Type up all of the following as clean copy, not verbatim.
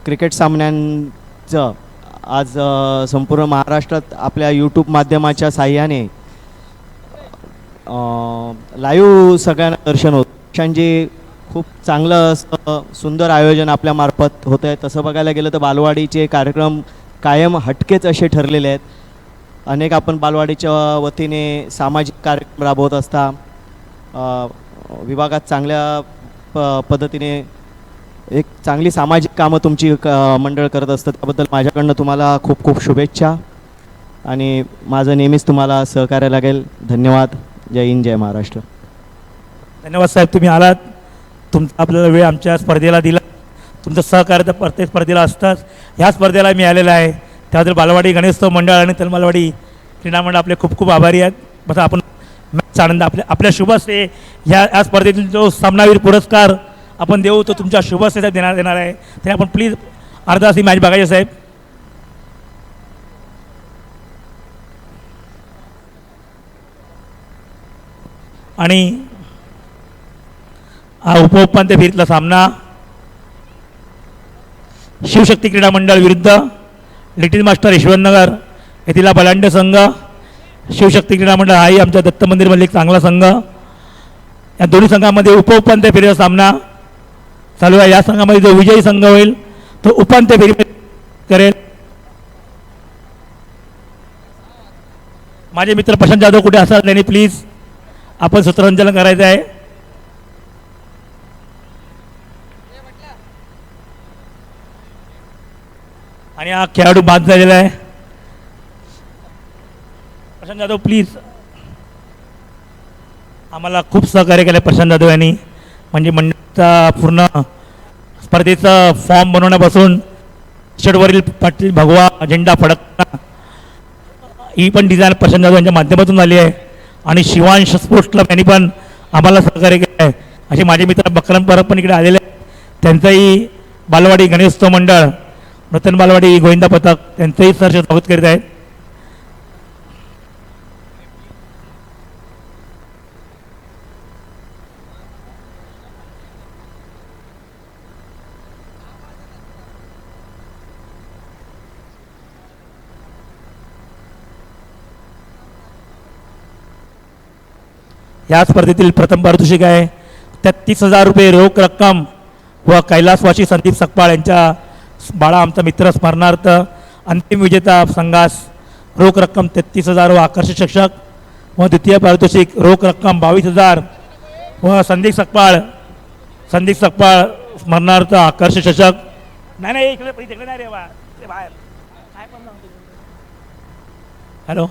Cricket सामन्यांचं आज संपूर्ण महाराष्ट्रात आपल्या यूट्यूब माध्यमाच्या साह्याने लाईव्ह सगळ्यांना दर्शन होतं. पक्षांची खूप चांगलं असं सुंदर आयोजन आपल्यामार्फत होतं आहे. तसं बघायला गेलं तर बालवाडीचे कार्यक्रम कायम हटकेच असे ठरलेले आहेत. अनेक आपण बालवाडीच्या वतीने सामाजिक कार्यक्रम राबवत असता. विभागात चांगल्या पद्धतीने एक चांगली सामाजिक कामं तुमची मंडळ करत असतं. त्याबद्दल माझ्याकडनं तुम्हाला खूप खूप शुभेच्छा आणि माझं नेहमीच तुम्हाला सहकार्य लागेल. धन्यवाद. जय हिंद, जय महाराष्ट्र. धन्यवाद साहेब, तुम्ही आलात. तुमचा आपल्याला वेळ आमच्या स्पर्धेला दिला. तुमचं सहकार्य तर प्रत्येक स्पर्धेला असताच. ह्या स्पर्धेला मी आलेला आहे, त्याबद्दल बालवाडी गणेशोत्सव मंडळ आणि तलबालवाडी क्रीडा मंडळ आपले खूप खूप आभारी आहेत. बस आपण मॅच आनंद आपल्या शुभ हस्ते या स्पर्धेतील जो सामनावीर पुरस्कार आपण देऊ तो तुमच्या शुभ हस्ते देणार आहे. तरी आपण प्लीज अर्धा तास ही मॅच बघायची साहेब. आणि हा उपउपांत्य फेरीतला सामना शिवशक्ती क्रीडा मंडळ विरुद्ध लिटिल मास्टर यशवंतनगर येथील बलांड संघ. शिवशक्ती क्रीडा मंडळ हाही आमच्या दत्त मंदिरमधील एक चांगला संघ. या दोन्ही संघामध्ये उपउपांत्य फेरीचा सामना चालू आहे. या संघामध्ये जो विजयी संघ होईल तो उपांत्य फेरी करेल. माझे मित्र प्रशांत जाधव कुठे असतात त्यांनी प्लीज आपण सूत्रसंचालन करायचं आहे. आणि हा खेळाडू बाद झालेला आहे. प्रशांत जाधव प्लीज. आम्हाला खूप सहकार्य केलं प्रशांत जाधव यांनी. म्हणजे मंडळाचा पूर्ण स्पर्धेचा फॉर्म बनवण्यापासून शर्टवरील पाटील भगवा झेंडा फडकणं ही पण डिझाईन प्रशांत जाधव यांच्या माध्यमातून झाली आहे. आणि शिवांश स्पोर्ट्स क्लब यांनी पण आम्हाला सहकार्य केलं आहे. असे माझे मित्र बकरम परब पण इकडे आलेले आहेत. त्यांचंही बालवाडी गणेशोत्सव मंडळ नूतन बालवाडी गोविंदा पथक त्यांचंही सहर्ष स्वागत करीत आहेत. या स्पर्धेतील प्रथम पारितोषिक आहे 33,000 रुपये रोख रक्कम व कैलासवासी संदीप सकपाळ यांच्या बाळा आमचा मित्र स्मरणार्थ अंतिम विजेता संघास रोख रक्कम 33,000 व आकर्षक शिक्षक व द्वितीय पारितोषिक रोख रक्कम 22,000 व संदीप सकपाळ स्मरणार्थ आकर्षक शिक्षक. नाही इकडे नाही रे बाहेर. हॅलो.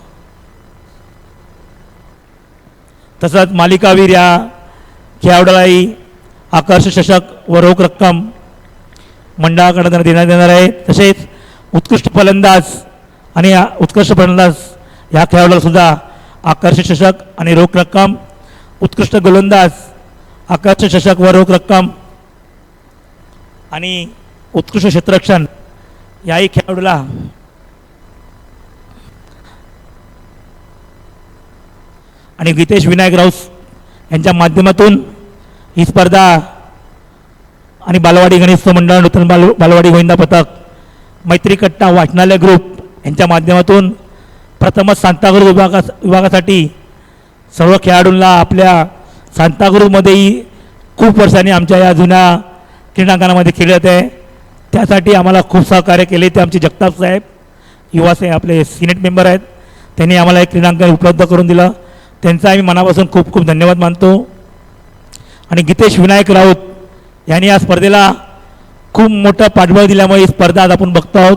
तसंच मालिकावीर या खेळाडूलाही आकर्षक चषक व रोख रक्कम मंडळाकडे देण्यात येणार आहे. तसेच उत्कृष्ट फलंदाज आणि उत्कृष्ट फलंदाज या खेळाडूला सुद्धा आकर्षक चषक आणि रोख रक्कम, उत्कृष्ट गोलंदाज आकर्षक चषक व रोख रक्कम आणि उत्कृष्ट क्षेत्ररक्षण याही खेळाडूला आणि गीतेश विनायक राऊत यांच्या माध्यमातून ही स्पर्धा आणि बालवाडी गणेशोत्सव मंडळ नूतन बालवाडी गोविंदा पथक मैत्री कट्टा वाचनालय ग्रुप यांच्या माध्यमातून प्रथमच सांताक्रूज विभागासाठी सर्व खेळाडूंना आपल्या सांताक्रूजमध्येही खूप वर्षांनी आमच्या या जुन्या क्रीडांगणामध्ये खेळत आहे. त्यासाठी आम्हाला खूप सहकार्य केले ते आमचे जगताप साहेब युवासाहेब आपले सिनेट मेंबर आहेत. त्यांनी आम्हाला एक क्रीडांगण उपलब्ध करून दिलं. त्यांचा आम्ही मनापासून खूप खूप धन्यवाद मानतो. आणि गीतेश विनायक राऊत यांनी या स्पर्धेला खूप मोठं पाठबळ दिल्यामुळे ही स्पर्धा आज आपण बघतो आहोत.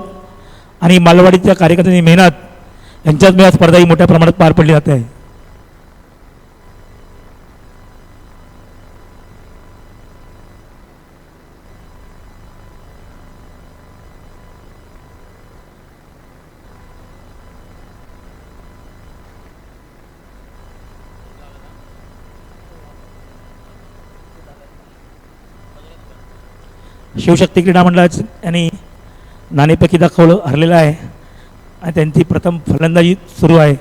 आणि बालवाडीच्या कार्यकर्त्यांची मेहनत यांच्यात या स्पर्धा ही मोठ्या प्रमाणात पार पडली जाते आहे. शिवशक्ती क्रीडा मंडळाची यांनी नाणेफेकी दाखवलं हरलेलं आहे आणि त्यांची प्रथम फलंदाजी सुरू आहे.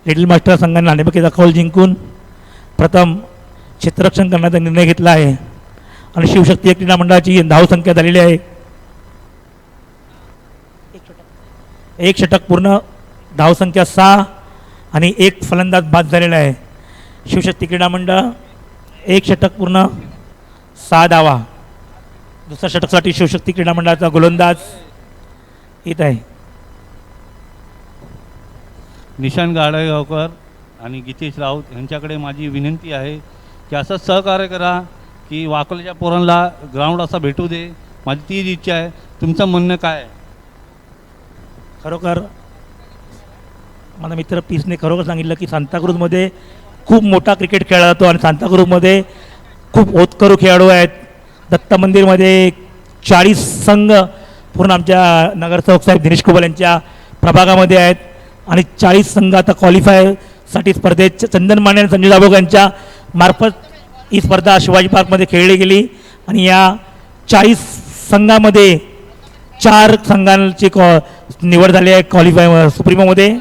लिटिल मास्टर संघाने नाणेफेकी दाखवलं जिंकून प्रथम क्षेत्ररक्षण करण्याचा निर्णय घेतला आहे आणि शिवशक्ती क्रीडा मंडळाची धावसंख्या झालेली आहे एक षटक पूर्ण, धावसंख्या 6 आणि एक फलंदाज बाद झालेला आहे. शिवशक्ती क्रीडा मंडळ एक षटक पूर्ण 6 धावा. दुसऱ्या षटकासाठी शिवशक्ती क्रीडा मंडळाचा गोलंदाज येत आहे. निशांत गाडेगावकर आणि गीतेश राऊत यांच्याकडे माझी विनंती आहे की असंच सहकार्य करा की वाकोल्याच्या पोरांना ग्राउंड असा भेटू दे. माझी तीच इच्छा आहे. तुमचं म्हणणं काय आहे? खरोखर माझा मित्र पीसने खरोखर सांगितलं की सांताक्रूजमध्ये खूप मोठा क्रिकेट खेळला जातो आणि सांताक्रूजमध्ये खूप होतकरू खेळाडू आहेत. दत्त मंदिरमध्ये 40 संघ पूर्ण आमच्या नगरसेवक साहेब दिनेश कुबल यांच्या प्रभागामध्ये आहेत आणि 40 संघ आता क्वालिफायसाठी स्पर्धेत चंदन माने आणि संजय दाभोळ यांच्या मार्फत ही स्पर्धा शिवाजी पार्कमध्ये खेळली गेली आणि या 40 संघामध्ये 4 संघांची निवड झाली आहे क्वालिफाय सुप्रीमोमध्ये.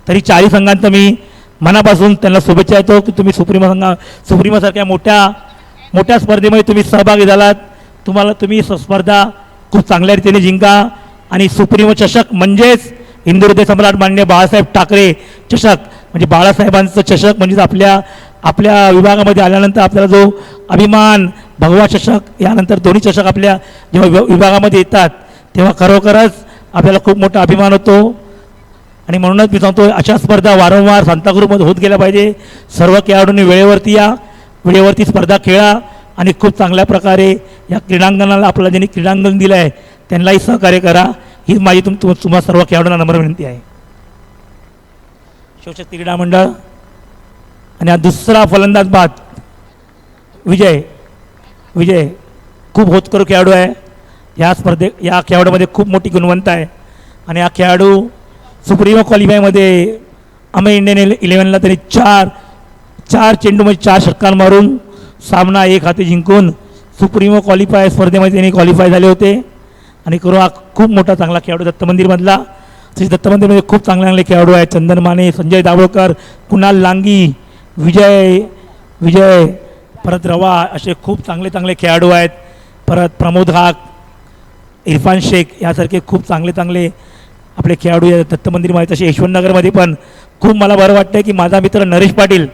तरी 40 संघांचं मी मनापासून त्यांना शुभेच्छा देतो की तुम्ही सुप्रीमोसारख्या मोठ्या स्पर्धेमध्ये तुम्ही सहभागी झालात. तुम्ही स्पर्धा खूप चांगल्या रीतीने जिंका आणि सुप्रीमो चषक म्हणजेच हिंदुहृदय सम्राट माननीय बाळासाहेब ठाकरे चषक म्हणजे बाळासाहेबांचं चषक म्हणजेच आपल्या विभागामध्ये आल्यानंतर आपल्याला जो अभिमान भगवा चषक यानंतर दोन्ही चषक आपल्या जेव्हा विभागामध्ये येतात तेव्हा खरोखरच आपल्याला खूप मोठा अभिमान होतो. आणि म्हणूनच मी सांगतो अशा स्पर्धा वारंवार सांताक्रूजमध्ये होत गेल्या पाहिजे. सर्व खेळाडूंनी वेळेवरती या, वेळेवरती स्पर्धा खेळा आणि खूप चांगल्या प्रकारे या क्रीडांगणाला आपल्याला ज्यांनी क्रीडांगण दिलं आहे त्यांनाही सहकार्य करा. ही माझी तुम्हा सर्व खेळाडूंना नम्र विनंती आहे. शिवशक्ती क्रीडा मंडळ आणि हा दुसरा फलंदाज बाद विजय खूप होतकरू खेळाडू आहे. या खेळाडूमध्ये खूप मोठी गुणवंत आहे आणि हा खेळाडू सुप्रीमो क्वालिफायमध्ये अमे इंडियन 11ला त्यांनी चार चेंडूमध्ये 4 षटकार मारून सामना 1 हाती जिंकून सुप्रीमो क्वालिफाय स्पर्धेमध्ये त्यांनी क्वालिफाय झाले होते. आणि हा खूप मोठा चांगला खेळाडू दत्त मंदिरमधला. तसेच दत्त मंदिरमध्ये खूप चांगले खेळाडू आहेत. चंदन माने, संजय दाभोळकर, कुणाल लांगी, विजय परत रवा असे खूप चांगले खेळाडू आहेत. परत प्रमोद हाक, इरफान शेख यासारखे खूप चांगले आपले खेळाडू आहेत दत्त मंदिरमध्ये. तसे यशवंतनगरमध्ये पण खूप मला बरं वाटतं की माझा मित्र नरेश पाटील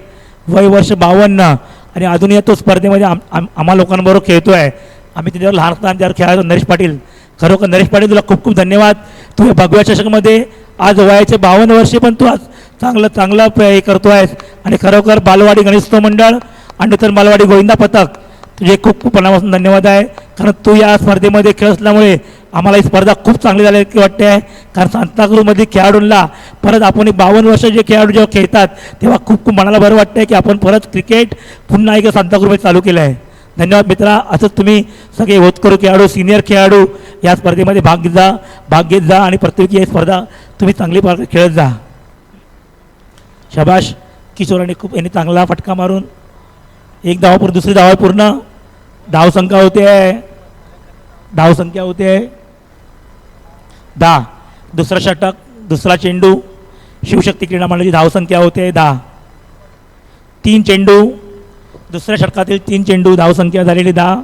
वय वर्ष 52 आणि अजूनही तो स्पर्धेमध्ये आम्हा लोकांबरोबर खेळतो आहे. आम्ही त्याच्यावर लहान असताना त्यावर खेळायचो. नरेश पाटील, खरोखर नरेश पाटील तुला खूप खूप धन्यवाद. तू या भगव्या चषकमध्ये आज वयाचे 52 वर्षे पण तू आज चांगला हे करतो आहेस. आणि खरोखर बालवाडी गणेशोत्सव मंडळ आणि नूतन बालवाडी गोविंदा पथक तुझे खूप मनापासून धन्यवाद आहे. कारण तू या स्पर्धेमध्ये खेळ असल्यामुळे आम्हाला ही स्पर्धा खूप चांगली झाली वाटते आहे. कारण सांताक्रूजमध्ये खेळाडूंना परत आपण 52 वर्ष जे खेळाडू जेव्हा खेळतात तेव्हा खूप मनाला बरं वाटतं आहे की आपण परत क्रिकेट पुन्हा एकदा सांताक्रूजमध्ये चालू केलं आहे. धन्यवाद मित्रा. असंच तुम्ही सगळे होतकरू खेळाडू, सिनियर खेळाडू या स्पर्धेमध्ये भाग घेत जा आणि प्रत्येकी ही स्पर्धा तुम्ही चांगली प्रकारे खेळत जा. शाबाश. किशोरांनी यांनी चांगला फटका मारून 1 धावा पूर्ण, दुसरी धावा पूर्ण, धावसंख्या होते 10. दुसरा षटक, दुसरा चेंडू, शिवशक्ती क्रीडा मंडळाची धावसंख्या होते 10. 3 चेंडू, दुसऱ्या षटकातील 3 चेंडू, धावसंख्या झालेली 10.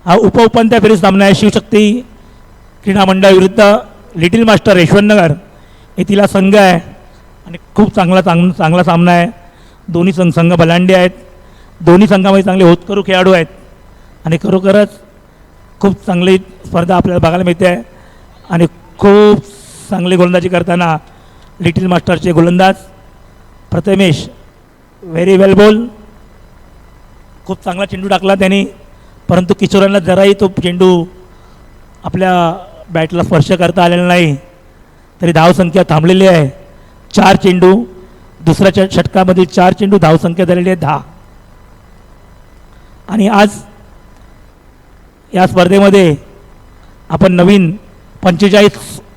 हा उपउपांत्य फेरीचा सामना आहे. शिवशक्ती क्रीडा मंडळ विरुद्ध लिटिल मास्टर यशवंतनगर येथील संघ आहे आणि खूप चांगला सामना आहे. दोन्ही संघ बलांडे आहेत. दोन्ही संघामध्ये चांगले होतकरू खेळाडू आहेत आणि खरोखरच खूप चांगली स्पर्धा आपल्याला बघायला मिळते आहे. आणि खूप चांगली गोलंदाजी करताना लिटिल मास्टरचे गोलंदाज प्रथमेश व्हेरी वेल बॉल. खूप चांगला चेंडू टाकला त्यांनी, परंतु किशोरांना जराही तो चेंडू आपल्या बॅटला स्पर्श करता आलेला नाही. तरी धावसंख्या थांबलेली आहे. 4 चेंडू, दुसऱ्या षटकामधील 4 चेंडू, धावसंख्या झालेली आहे 10. आणि आज या स्पर्धेमध्ये आपण नवीन 45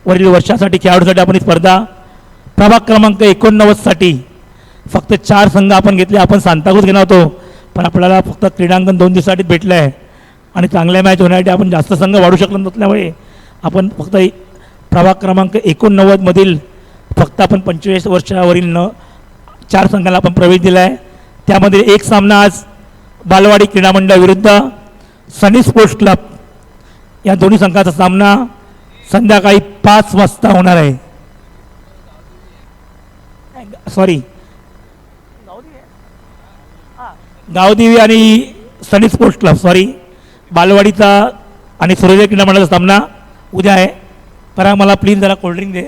वरील वर्षासाठी खेळाडूसाठी आपण ही स्पर्धा प्रभाग क्रमांक 89साठी फक्त 4 संघ आपण घेतले. आपण सांताक्रूज घेणार होतो पण आपल्याला फक्त क्रीडांगण 2 दिवसासाठीच भेटलं आहे आणि चांगल्या मॅच होण्यासाठी आपण जास्त संघ वाढू शकलो नसल्यामुळे आपण फक्त प्रभाग क्रमांक 89मधील फक्त आपण 45 वर्षावरील 4 संघाला आपण प्रवेश दिला आहे. त्यामध्ये एक सामना आज बालवाडी क्रीडा मंडळ विरुद्ध सनी स्पोर्ट्स क्लब या दोन्ही संघाचा सामना संध्याकाळी 5 वाजता होणार आहे. सॉरी गावदेवी आणि सनी स्पोर्ट्स क्लब सॉरी बालवाडीचा आणि सूर्योदय क्रीडा मंडळाचा सामना उद्या आहे. पराग मला प्लीज जरा कोल्ड्रिंक दे,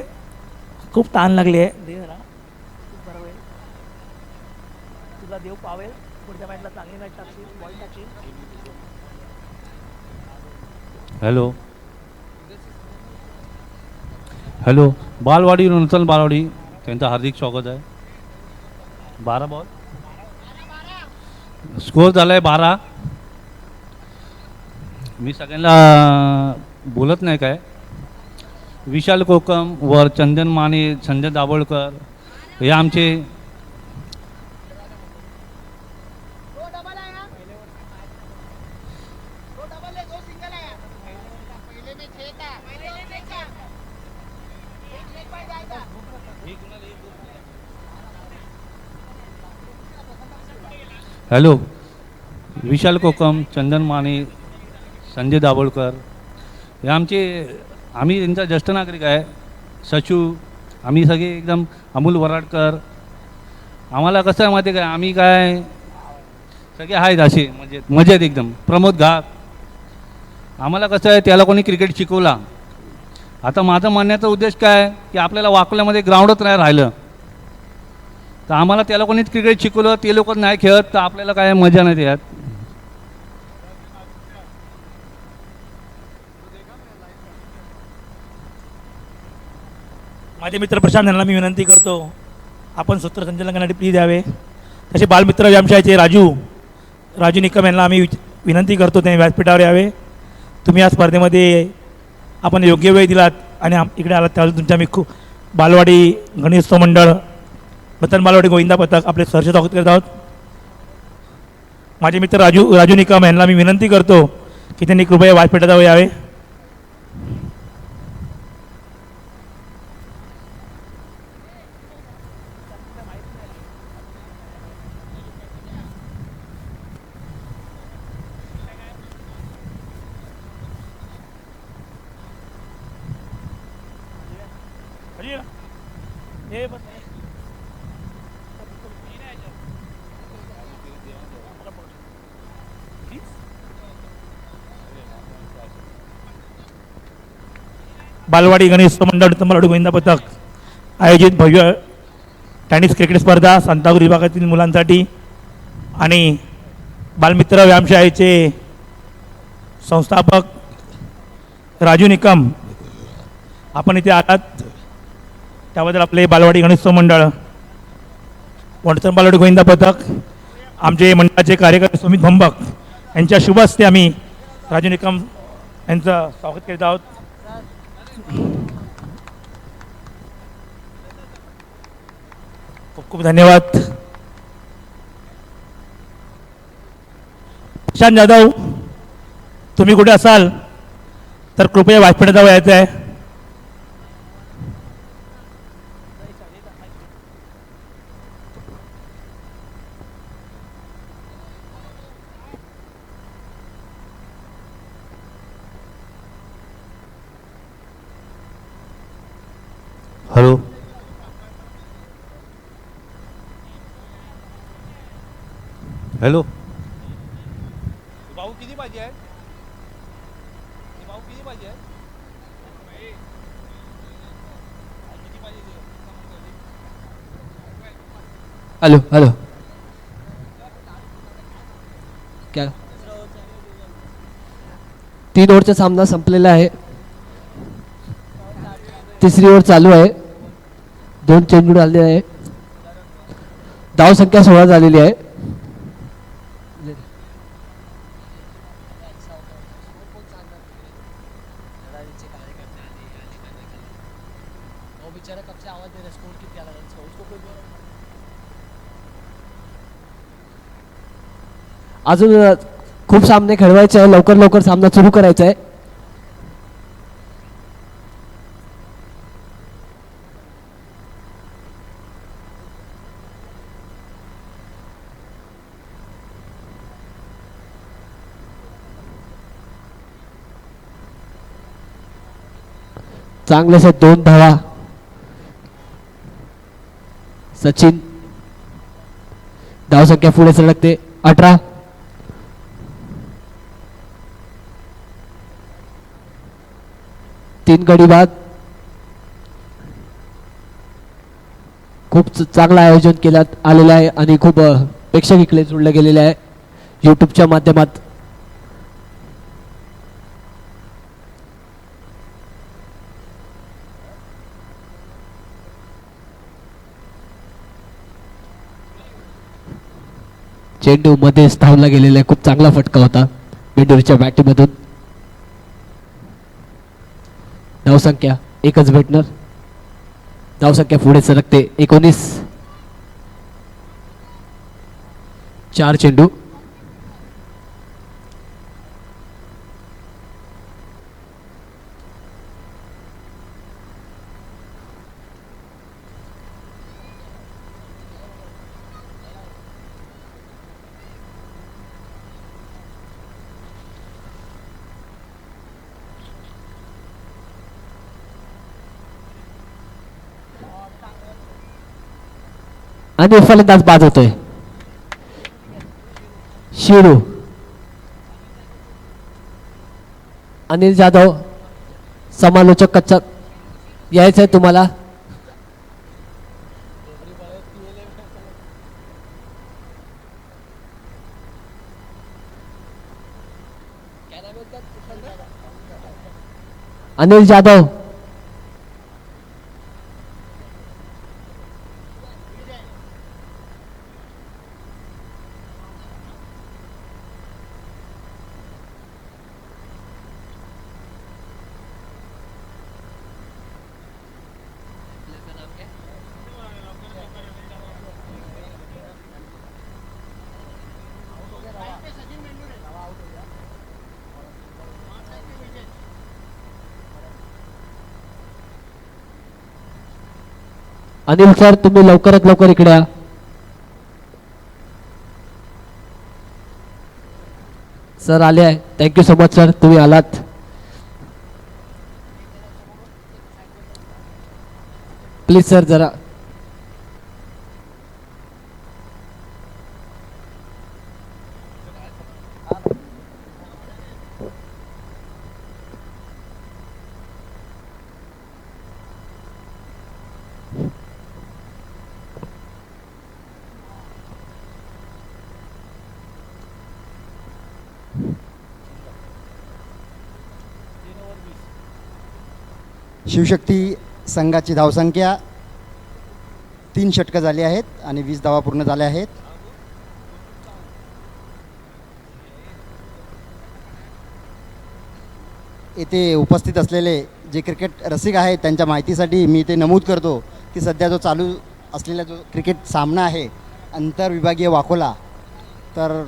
खूप ताण लागली आहे. दे जरा, खूप बरं होईल. तुला देव पावेल, पुढच्या मॅचला चांगली मॅच टाकशील, बॉल टाकशील. हॅलो हॅलो, बालवाडी नूतन बालवाडी त्यांचं हार्दिक स्वागत आहे. 12 बॉल स्कोअर झाला आहे 12. मी सगळ्यांना बोलत नाही काय. विशाल कोकम वर चंदन माने, संजय दाभोळकर हे आमचे हॅलो विशाल कोकम, चंदन माने, संजय दाभोळकर हे आमचे, आम्ही त्यांचा ज्येष्ठ नागरिक आहे. सचू, आम्ही सगळे एकदम अमोल वराडकर. आम्हाला कसं आहे माहिती आहे काय, आम्ही काय सगळे आहेत असे मजेत एकदम. प्रमोद घाट, आम्हाला कसं आहे त्याला कोणी क्रिकेट शिकवला. आता माझं म्हणण्याचा उद्देश काय की आपल्याला वाकल्यामध्ये ग्राउंडच नाही राहिलं, तर आम्हाला त्याला कोणीच क्रिकेट शिकवलं, ते लोक नाही खेळत, तर आपल्याला काय मजा नाही त्यात. माझे मित्र प्रशांत यांना मी विनंती करतो आपण सूत्रसंचालन करण्यासाठी प्लीज द्यावे. तसे बालमित्र व्यायामशाळेचे राजू निकम यांना आम्ही विनंती करतो त्यांनी व्यासपीठावर यावे. तुम्ही या स्पर्धेमध्ये आपण योग्य वेळ दिलात आणि इकडे आलात त्यावेळेस तुमच्या मी खूप बालवाडी गणेशोत्सव मंडळ, वतन बालवाडी गोविंदा पथक आपले सहर्ष स्वागत करत आहोत. माझे मित्र राजू निकम यांना मी विनंती करतो की त्यांनी कृपया व्यासपीठावर यावे. बालवाडी गणेशोत्सव मंडळ बालवाडी गोविंदा पथक आयोजित भव्य टेनिस क्रिकेट स्पर्धा सांताक्रूज विभागातील मुलांसाठी आणि बालमित्र व्यायामशाळेचे संस्थापक राजू निकम आपण इथे आलात त्याबद्दल आपले बालवाडी गणेशोत्सव मंडळ, वडचण बालवाडी गोविंदा पथक, आमचे मंडळाचे कार्यकर्ते सुमित भंबक यांच्या शुभ हस्ते आम्ही राजू निकम यांचं स्वागत करीत आहोत. खूप खूप धन्यवाद. प्रशांत जाधव, तुम्ही कुठे असाल तर कृपया व्यासपीठावर यायचं आहे. हॅलो हॅलो, भाऊ किती पाहिजे आहे, भाऊ किती पाहिजे आहे, हेलो हेलो क्या 3 ओव्हरचा सामना संपलेला आहे. तिसरी ओव्हर चालू आहे. 2 चेंडू आलेले आहे. धाव संख्या 16 झालेली आहे. अजून खूप सामने खेळवायचे आहे. लवकर लवकर सामना सुरू करायचा आहे. चांगल्याशा 2 धावा सचिन. धावसंख्या पुढे सरकते 18. तीन गडी बाद. खूप चांगलं आयोजन केल्यात आलेलं आहे आणि खूप प्रेक्षक इकडे जोडले गेलेले आहे यूट्यूबच्या माध्यमात. चेंडू मध्येच धावला गेलेला आहे. खूप चांगला फटका होता बेंडूरच्या बॅटीमधून. धावसंख्या एकच भेटणार. धावसंख्या पुढे सरकते 19. 4 चेंडू. आणि फलंदाज बाद होतोय शिरू. अनिल जाधव समालोचक कच्चा यायचंय तुम्हाला. अनिल जाधव. अनिल सर तुम्ही लवकरात लवकर इकडे या. सर आले आहे. थँक्यू सो मच सर तुम्ही आलात. प्लीज सर जरा. शिवशक्ती संघाची धावसंख्या 3 षटकं झाली आहेत आणि 20 धावा पूर्ण झाल्या आहेत. येथे उपस्थित असलेले जे क्रिकेट रसिक आहेत त्यांच्या माहितीसाठी मी ते नमूद करतो की सध्या जो चालू असलेला जो क्रिकेट सामना आहे आंतरविभागीय वाकोला, तर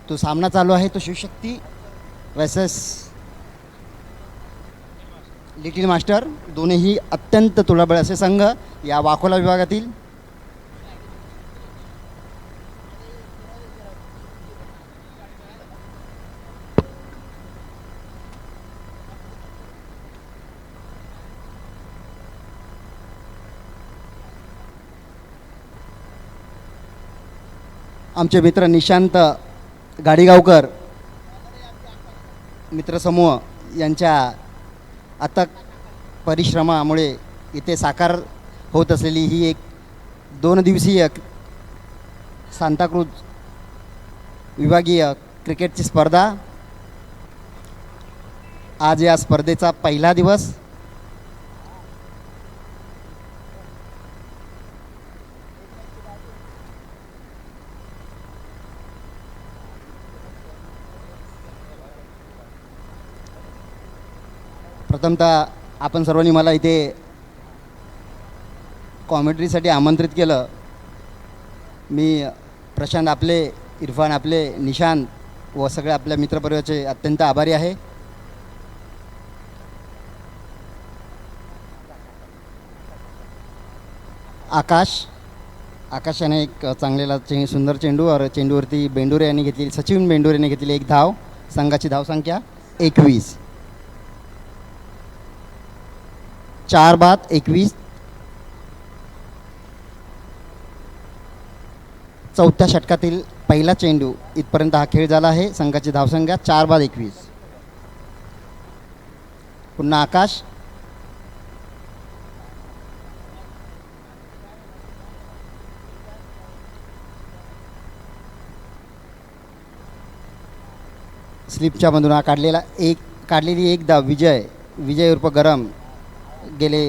तो सामना चालू आहे तो शिवशक्ती वर्सेस लिटिल मास्टर. दोन्हीही अत्यंत तुळाबळ असे संघ या वाकोला विभागातील. आमचे मित्र निशांत गाडीगावकर मित्रसमूह यांच्या अथक परिश्रमामुळे इथे साकार होत असलेली ही एक 2 दिवसीय सांताक्रूज विभागीय क्रिकेटची स्पर्धा. आज या स्पर्धेचा पहिला दिवस. प्रथमतः आपण सर्वांनी मला इथे कॉमेंट्रीसाठी आमंत्रित केलं. मी प्रशांत आपले, इरफान आपले, निशांत व सगळ्या आपल्या मित्रपरिवाराचे अत्यंत आभारी आहे. आकाशाने एक चांगलेला सुंदर चेंडू और चेंडूवरती बेंडुरे यांनी घेतली, सचिन बेंडुरे यांनी घेतलेली एक धाव. संघाची धावसंख्या 21. 4 बाद 21. चौथ्या षटकातील पहिला चेंडू इथपर्यंत हा खेळ झाला आहे. संघाची धावसंख्या 4-21. पुन्हा आकाश, स्लिपच्या मधून हा काढलेली एक धाव विजय उर्फ गरम गेले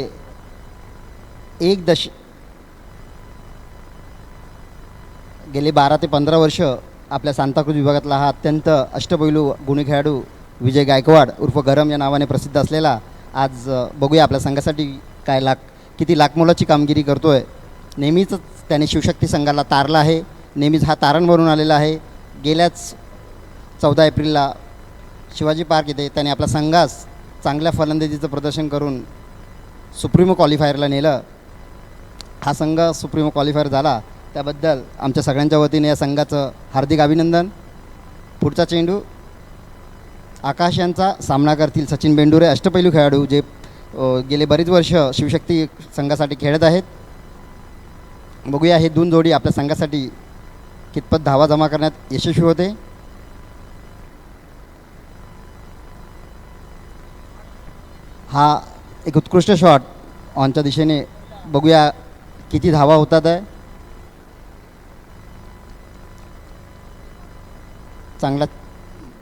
गेले 12 ते 15 वर्ष आपल्या सांताक्रूज विभागातला हा अत्यंत अष्टपैलू गुणी खेळाडू विजय गायकवाड उर्फ गरम या नावाने प्रसिद्ध असलेला आज बघूया आपल्या संघासाठी किती लाखमोलाची कामगिरी करतोय. नेहमीच त्याने शिवशक्ती संघाला तारला आहे. नेहमीच हा तारण बनून आलेला आहे. गेल्याच 14 एप्रिलला शिवाजी पार्क येथे त्याने आपला संघास चांगल्या फलंदाजीचं प्रदर्शन करून सुप्रीमो क्वालिफायरला नेलं. हा संघ सुप्रीमो क्वालिफायर झाला त्याबद्दल आमच्या सगळ्यांच्या वतीने या संघाचं हार्दिक अभिनंदन. पुढचा चेंडू आकाश यांचा सामना करतील सचिन बेंडुरे, अष्टपैलू खेळाडू जे गेले बरीच वर्ष शिवशक्ती संघासाठी खेळत आहेत. बघूया हे दोन जोडी आपल्या संघासाठी कितपत धावा जमा करण्यात यशस्वी होते. हा एक उत्कृष्ट शॉट ऑनच्या दिशेने, बघूया किती धावा होतात आहे.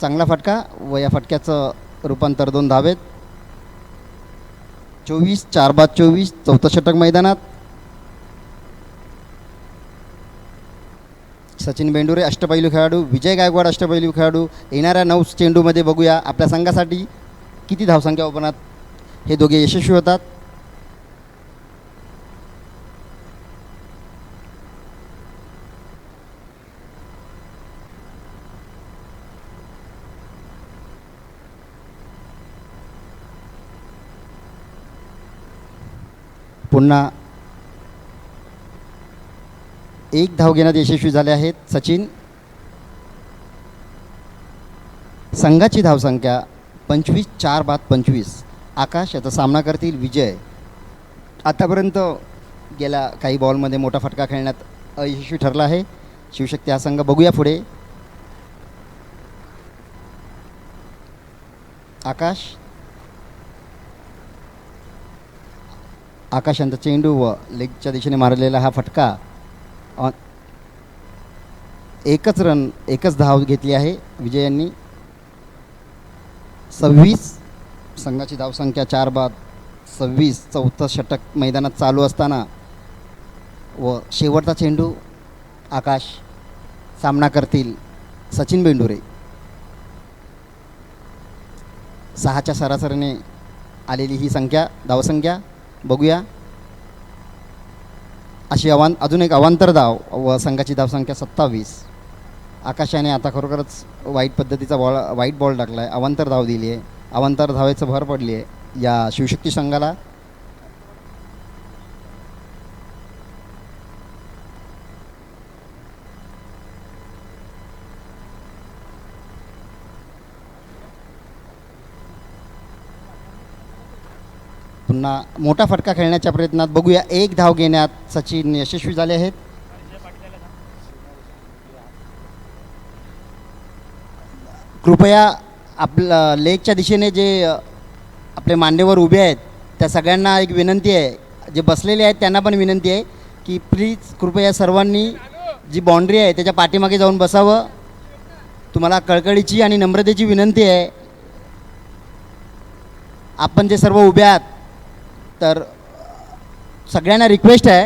चांगला फटका व या फटक्याचं रूपांतर 2 धावेत. 24 4-24 चौथं षटक मैदानात. सचिन बेंडुरे अष्टपैलू खेळाडू, विजय गायकवाड अष्टपैलू खेळाडू. येणाऱ्या 9 चेंडूमध्ये बघूया आपल्या संघासाठी किती धावसंख्या ओपनात हे दोघे यशस्वी होतात. पुन्हा एक धाव घेण्यात यशस्वी झाले आहेत सचिन. संघाची धावसंख्या 25 4-25. आकाश याचा सामना करतील विजय. आतापर्यंत गेल्या काही बॉलमध्ये मोठा फटका खेळण्यात अयशस्वी ठरला आहे शिवशक्ती हा संघ. बघूया पुढे आकाश यांचा चेंडू व लेगच्या दिशेने मारलेला हा फटका. एकच धाव घेतली आहे विजय यांनी. 26 संघाची धावसंख्या 4-26. चौथं षटक मैदानात चालू असताना व शेवटचा चेंडू आकाश सामना करतील सचिन बेंडुरे. 6च्या सरासरीने आलेली ही धावसंख्या बघूया. अशी अजून एक अवांतर धाव व संघाची धावसंख्या 27. आकाशाने आता खरोखरच वाईट पद्धतीचा वाईट बॉल टाकला आहे. अवांतर धाव दिली आहे. अवांतर धावेचं भर पडली आहे या शिवशक्ती संघाला. पुन्हा मोठा फटका खेळण्याच्या प्रयत्नात बघूया एक धाव घेण्यात सचिन यशस्वी झाले आहेत. कृपया आपलं लेगच्या दिशेने जे आपले मान्यवर उभे आहेत त्या सगळ्यांना एक विनंती आहे, जे बसलेले आहेत त्यांना पण विनंती आहे की प्लीज कृपया सर्वांनी जी बाउंड्री आहे त्याच्या पाठीमागे जाऊन बसावं. तुम्हाला कळकळीची आणि नम्रतेची विनंती आहे. आपण जे सर्व उभे आहात तर सगळ्यांना रिक्वेस्ट आहे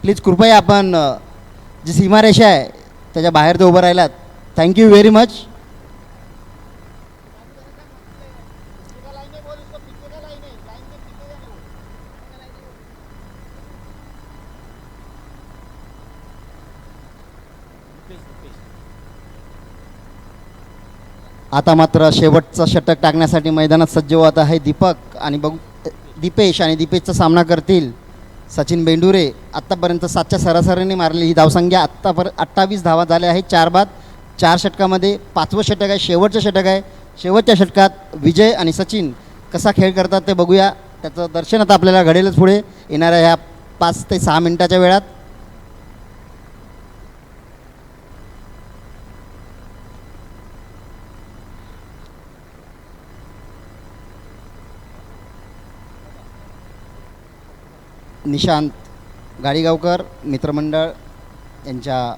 प्लीज कृपया आपण जी सीमारेषा आहे त्याच्या बाहेर ते उभं राहिलात. Thank you very much. आता मात्र शेवटचा षटक टाकण्यासाठी मैदानात सज्ज होत आहे दीपेश आणि दीपेशचा सामना करतील सचिन बेंडुरे. आत्तापर्यंत 7च्या सरासरीने मारलेली ही धावसंख्या 28 धावा झाल्या आहेत 4 4 षटकामध्ये. 5वं षटक आहे, शेवटचं षटक आहे. शेवटच्या षटकात विजय आणि सचिन कसा खेळ करतात ते बघूया. त्याचं दर्शन आता आपल्याला घडेलच पुढे येणाऱ्या ह्या 5 ते 6 मिनिटाच्या वेळात. निशांत गाडीगावकर मित्रमंडळ यांच्या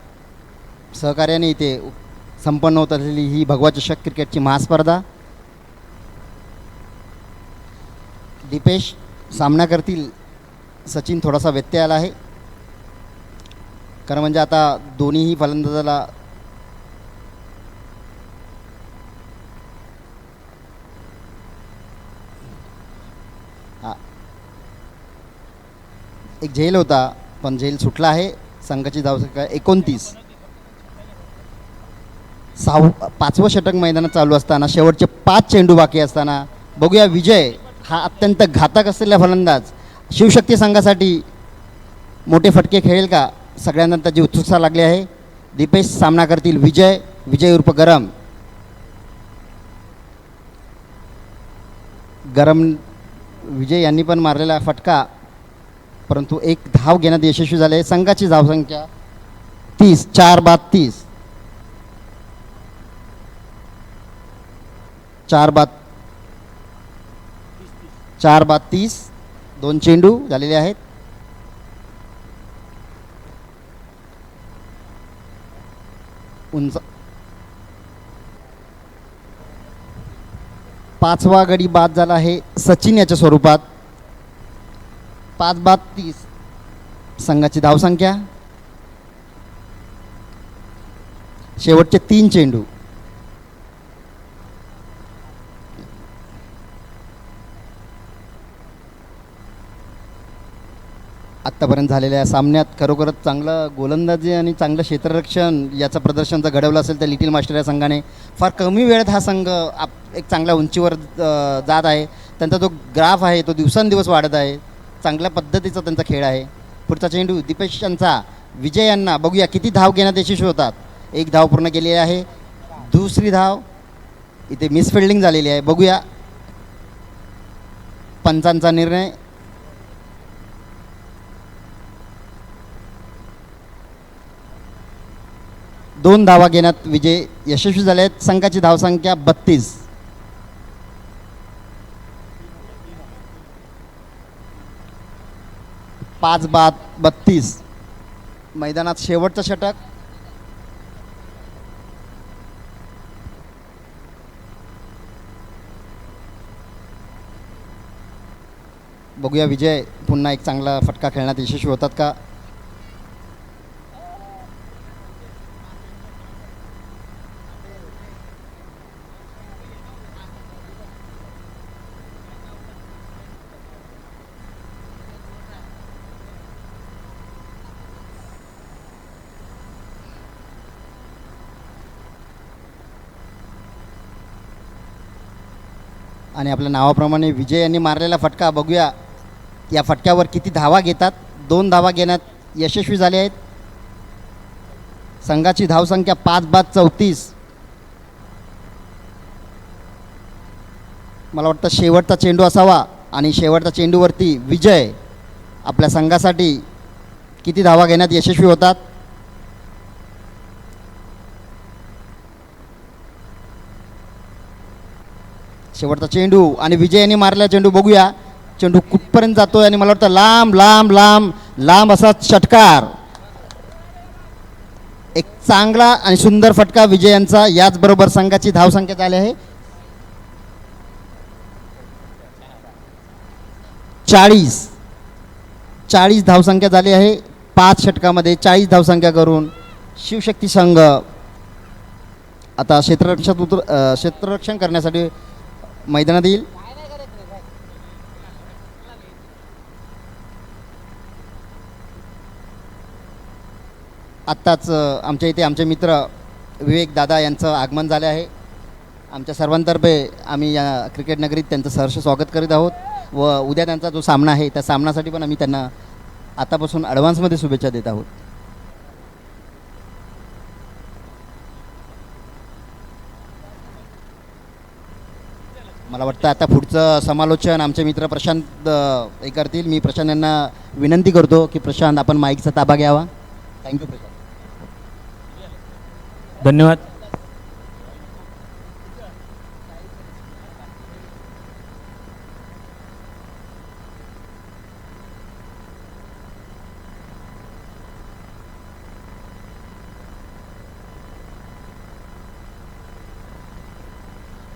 सहकार्याने इथे संपन्न होत असलेली ही भगवा चषक क्रिकेटची महास्पर्धा. दीपेश सामना करतील. सचिन थोडासा व्यत्यय आला आहे, कारण म्हणजे आता दोन्हीही फलंदाजाला एक झेल होता, पण झेल सुटला आहे. संघाची धावसंख्या 29. 5वं षटक मैदानात चालू असताना शेवटचे 5 चेंडू बाकी असताना बघूया विजय हा अत्यंत घातक असलेला फलंदाज शिवशक्ती संघासाठी मोठे फटके खेळेल का? सगळ्यांना त्याची उत्सुकता लागली आहे. दीपेश सामना करतील विजय उर्फ गरम. विजय यांनी पण मारलेला फटका, परंतु एक धाव घेण्यात यशस्वी झाले. संघाची धावसंख्या 30. 4 बाद 30. 4 बाद 30. 2 चेंडू झालेले आहेत. उंच 5वा गडी बाद झाला आहे सचिन याच्या स्वरूपात. 5 बाद 30. संघाची धावसंख्या. शेवटचे 3 चेंडू. आत्तापर्यंत झालेल्या सामन्यात खरोखरच चांगलं गोलंदाजी आणि चांगलं क्षेत्ररक्षण याचं प्रदर्शन जर घडवलं असेल तर लिटिल मास्टर या संघाने फार कमी वेळात हा संघ एक चांगल्या उंचीवर जात आहे. त्यांचा जो ग्राफ आहे तो दिवसेंदिवस वाढत आहे. चांगल्या पद्धतीचा त्यांचा खेळ आहे. पुढचा चेंडू दीपेश यांचा विजय यांना. बघूया किती धाव घेण्यात यशस्वी होतात. 1 धाव पूर्ण केलेली आहे. दुसरी धाव इथे मिसफिल्डिंग झालेली आहे. बघूया पंचांचा निर्णय. दोन धावा घेण्यात विजय यशस्वी झाले आहेत. संघाची धावसंख्या 32. पाच बाद 32. मैदानात शेवटचं षटक. बघूया विजय पुन्हा एक चांगला फटका खेळण्यात यशस्वी होतात का? आणि आपल्या नावाप्रमाणे विजय यांनी मारलेला फटका. बघूया या फटक्यावर किती धावा घेतात. 2 धावा घेण्यात यशस्वी झाले आहेत. संघाची धावसंख्या 5 बाद 34. मला वाटतं शेवटचा चेंडू असावा आणि शेवटच्या चेंडूवरती विजय आपल्या संघासाठी किती धावा घेण्यात यशस्वी होतात. शेवटचा चेंडू आणि विजय यांनी मारलेला चेंडू. बघूया चेंडू कुठपर्यंत जातोय आणि मला वाटतं लांब लांब लांब लांब असा षटकार. एक चांगला आणि सुंदर फटका विजय यांचा. याचबरोबर संघाची धावसंख्या झाली आहे 40 धावसंख्या झाली आहे. 5 षटकामध्ये 40 धावसंख्या करून शिवशक्ती संघ आता क्षेत्ररक्षण करण्यासाठी मैदानात येईल. आत्ताच आमच्या इथे आमचे मित्र विवेक दादा यांचं आगमन झाले आहे. आमच्या सर्वांतर्फे आम्ही या क्रिकेट नगरीत त्यांचं सहर्ष स्वागत करीत आहोत व उद्या त्यांचा जो सामना आहे त्या सामन्यासाठी पण आम्ही त्यांना आतापासून ॲडव्हान्समध्ये शुभेच्छा देत आहोत. मला वाटतं आता पुढचं समालोचन आमचे मित्र प्रशांत हे करतील. मी प्रशांत यांना विनंती करतो की प्रशांत आपण माईकचा ताबा घ्यावा. थँक्यू प्रशांत. धन्यवाद.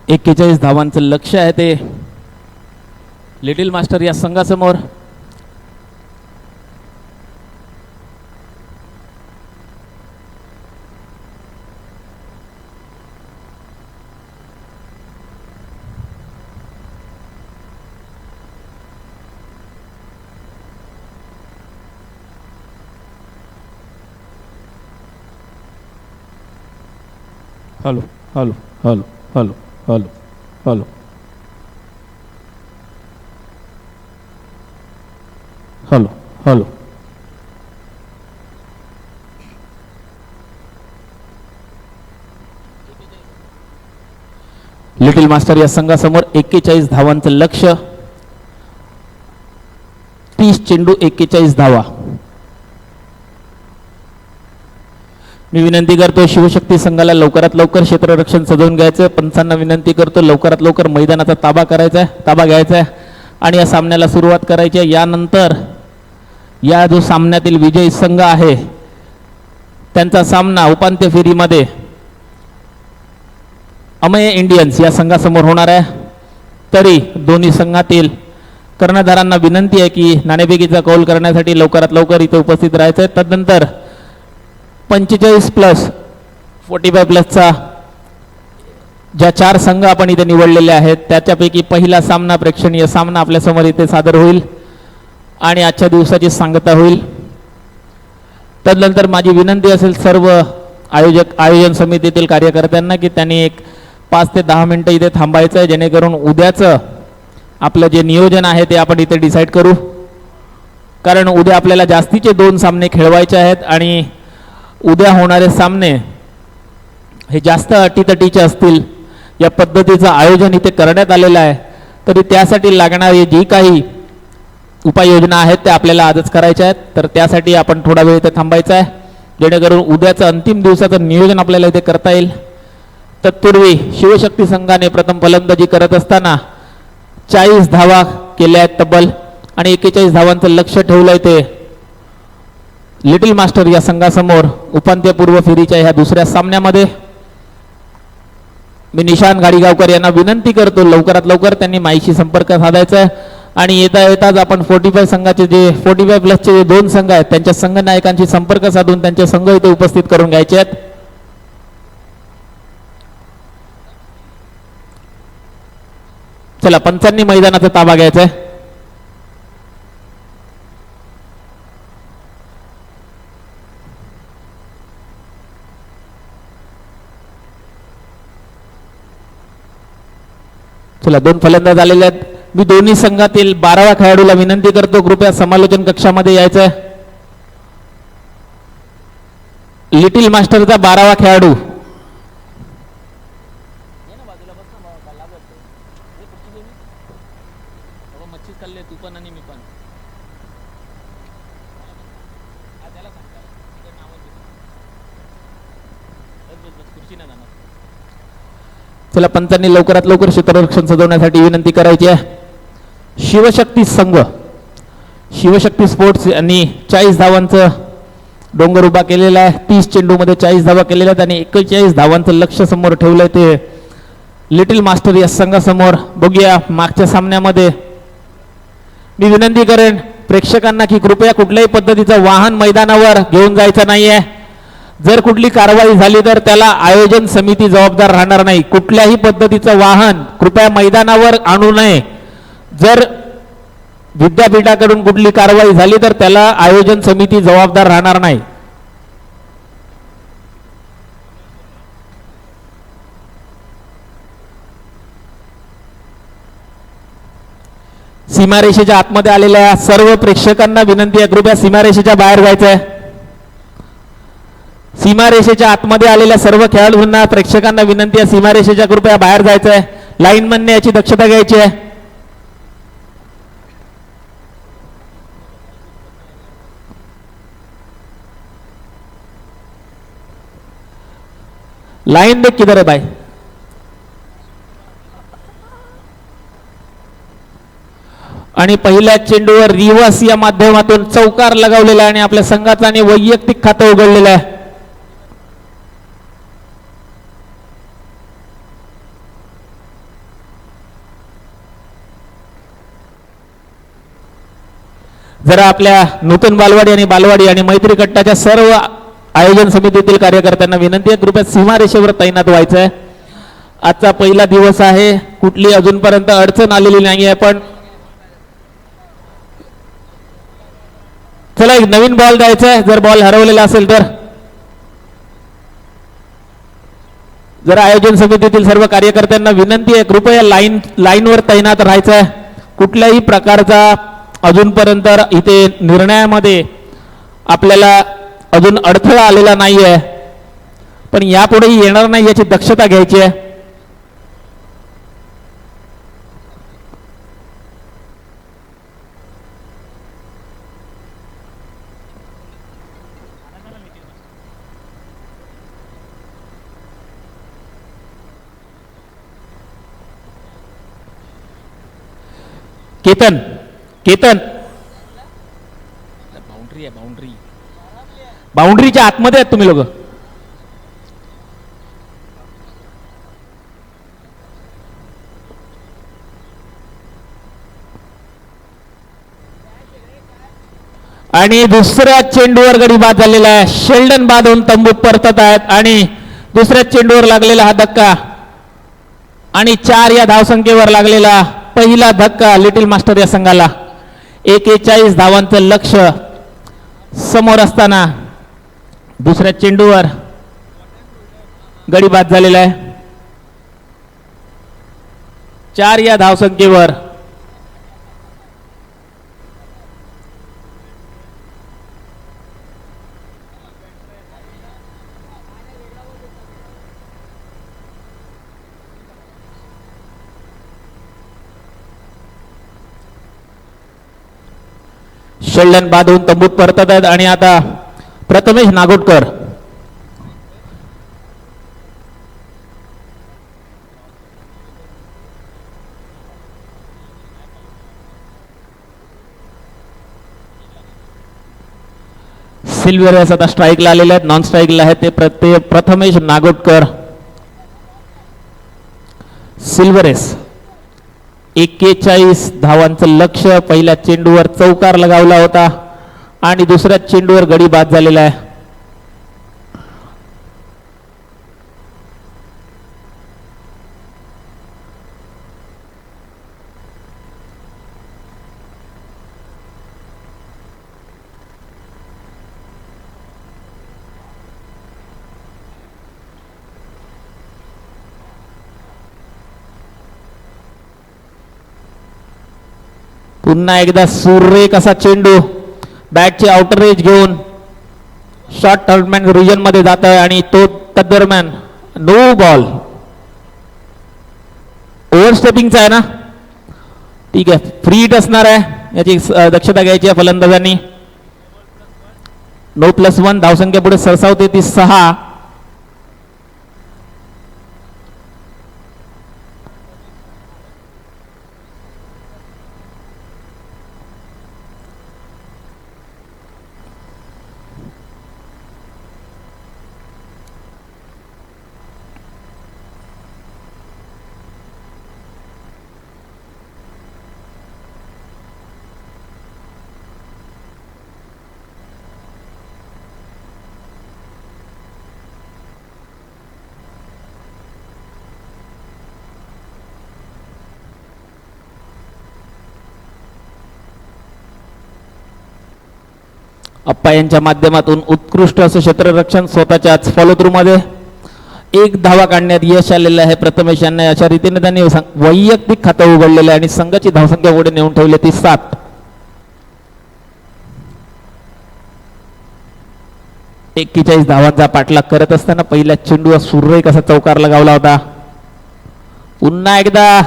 41 धावांचं लक्ष्य आहे ते लिटिल मास्टर या संघासमोर. Hello hello hello hello hello hello hello hello little master या संघासमोर 41 धावांचं लक्ष्य. 30 चेंडू 41 धावा. मी विनंती करतो शिवशक्ती संघाला लवकरात लवकर क्षेत्ररक्षण सजवून घ्यायचं. पंचांना विनंती करतो लवकरात लवकर मैदानाचा ताबा करायचा आहे, ताबा घ्यायचा आहे आणि या सामन्याला सुरुवात करायची आहे. यानंतर या जो सामन्यातील विजयी संघ आहे त्यांचा सामना उपांत्य फेरीमध्ये अमेय इंडियन्स या संघासमोर होणार आहे. तरी दोन्ही संघातील कर्णधारांना विनंती आहे की नाणेफेकीचा कौल करण्यासाठी लवकरात लवकर इथे उपस्थित राहायचं आहे. तदनंतर 45+ 45+चा ज्या 4 संघ आपण इथे निवडलेले आहेत त्याच्यापैकी पहिला सामना प्रेक्षणीय सामना आपल्यासमोर इथे सादर होईल आणि आजच्या दिवसाची सांगता होईल. तदनंतर माझी विनंती असेल सर्व आयोजन समितीतील कार्यकर्त्यांना की त्यांनी एक 5 ते 10 मिनटं इथे थांबायचं आहे जेणेकरून उद्याचं आपलं जे नियोजन आहे ते आपण इथे डिसाईड करू. कारण उद्या आपल्याला जास्तीचे 2 सामने खेळवायचे आहेत आणि उद्या होणारे सामने हे जास्त अटीतटीचे असतील. या पद्धतीचं आयोजन इथे करण्यात आलेलं आहे. तरी त्यासाठी लागणारी जी काही उपाययोजना आहेत त्या आपल्याला आजच करायच्या आहेत. तर त्यासाठी आपण थोडा वेळ इथे थांबायचा आहे जेणेकरून उद्याचं अंतिम दिवसाचं नियोजन आपल्याला इथे करता येईल. तत्पूर्वी शिवशक्ती संघाने प्रथम फलंदाजी करत असताना 40 धावा केल्या आहेत तब्बल आणि 41 धावांचं लक्ष्य ठेवलं आहे ते लिटिल मास्टर या संघासमोर उपांत्यपूर्व फेरीच्या ह्या दुसऱ्या सामन्यामध्ये. मी निशांत गाडीगावकर यांना विनंती करतो लवकरात लवकर त्यांनी माईशी संपर्क साधायचा आहे आणि येता येताच आपण 45 संघाचे जे 45+चे जे 2 संघ आहेत त्यांच्या संघ नायकांशी संपर्क साधून त्यांचे संघ इथे उपस्थित करून घ्यायचे आहेत. चला पंचांनी मैदानाचा ताबा घ्यायचा आहे. चला 2 फलंदाज आलेले आहेत. मी दोन्ही संघातील 12व्या खेळाडूला विनंती करतो कृपया समालोचन कक्षामध्ये यायचं आहे. लिटिल मास्टरचा 12वा खेळाडू चला पंचांनी लवकरात लवकर क्षेत्ररक्षण सजवण्यासाठी विनंती करायची आहे. शिवशक्ती संघ शिवशक्ती स्पोर्ट्स यांनी 40 धावांचं डोंगर उभा केलेला आहे. 30 चेंडूमध्ये 40 धावा केलेल्या आहेत आणि 41 धावांचं लक्ष्य समोर ठेवलंय ते लिटिल मास्टर या संघासमोर. बघूया मागच्या सामन्यामध्ये मी विनंती करेन प्रेक्षकांना की कृपया कुठल्याही पद्धतीचं वाहन मैदानावर घेऊन जायचं नाहीये. जर कुठली कारवाई झाली तर त्याला आयोजन समिती जबाबदार राहणार नाही. कुठल्याही पद्धतीचं वाहन कृपया मैदानावर आणू नये. जर विद्यापीठाकडून कुठली कारवाई झाली तर त्याला आयोजन समिती जबाबदार राहणार नाही. सीमारेषेच्या आतमध्ये आलेल्या सर्व प्रेक्षकांना विनंती आहे कृपया सीमारेषेच्या बाहेर जायचं आहे. सीमारेषेच्या आतमध्ये आलेल्या सर्व खेळाडूंना प्रेक्षकांना विनंती आहे सीमारेषेच्या कृपया बाहेर जायचं आहे. लाईनमनने याची दक्षता घ्यायची आहे. लाईन देख किधर आहे बाय. आणि पहिल्या चेंडूवर रिवर्स या माध्यमातून चौकार लगावलेला आहे आणि आपल्या संघाचा आणि वैयक्तिक खातं उघडलेलं आहे. जरा आपल्या नूतन बालवाडी आणि बालवाडी आणि मैत्री कट्टाच्या सर्व आयोजन समितीतील कार्यकर्त्यांना विनंती आहे, कृपया सीमारेषेवर तैनात व्हायचं आहे. आजचा पहिला दिवस आहे, कुठली अजूनपर्यंत अडचण आलेली नाही आहे. पण चला एक नवीन बॉल द्यायचा आहे, जर बॉल हरवलेला असेल तर. जरा आयोजन समितीतील सर्व कार्यकर्त्यांना विनंती आहे, कृपया लाईनवर तैनात राहायचं आहे. कुठल्याही प्रकारचा अजूनपर्यंत इथे निर्णयामध्ये आपल्याला अजून अडथळा आलेला नाही आहे, पण यापुढेही येणार नाही याची दक्षता घ्यायची आहे. केतन केतन बाउंड्री आहे, बाउंड्रीच्या आतमध्ये आहेत तुम्ही लोक. आणि दुसऱ्या चेंडूवर गडी बाद झालेला आहे. शेल्डन बाद होऊन तंबूत परतत आहेत आणि दुसऱ्या चेंडूवर लागलेला हा धक्का आणि 4 या धावसंख्येवर लागलेला पहिला धक्का लिटिल मास्टर या संघाला. 41 धावांचं लक्ष समोर असताना दुसऱ्या चेंडूवर गडी बाद झालेला आहे. 4 या धावसंख्येवर शेल्डन बाद होऊन तंबूत परतत आहेत आणि आता प्रथमेश नागोटकर सिल्व्हरस आता स्ट्राईकला आलेले आहेत, नॉन स्ट्राईकला आहेत ते प्रथमेश नागोटकर. सिल्व्हरेस 41 धावांचं लक्ष पहिल्या चेंडूवर चौकार लगावला होता आणि दुसऱ्या चेंडूवर गडी बाद झालेला आहे. पुन्हा एकदा सुरेख असा चेंडू बॅटचे आउटर एज घेऊन शॉर्ट टर्नमॅन रिजन मध्ये जात आहे आणि तो दरम्यान नो बॉल. ओव्हरस्टेपिंगचा आहे ना, ठीक आहे, फ्री हिट असणार आहे, याची दक्षता घ्यायची आहे फलंदाजांनी. 9+1 धावसंख्या पुढे सरसावते ती 6. अप्पा यांच्या माध्यमातून उत्कृष्ट असं क्षेत्ररक्षण स्वतःच्याच फॉलो थ्रू मध्ये 1 धावा काढण्यात यश आलेलं आहे प्रथमेश यांना. अशा रीतीने त्यांनी वैयक्तिक खातं उघडलेलं आहे आणि संघाची धावसंख्या पुढे नेऊन ठेवली ती 7. एक्केचाळीस धावांचा पाठलाग करत असताना पहिल्या चेंडूवर सुरेख असा चौकार लगावला होता. पुन्हा एकदा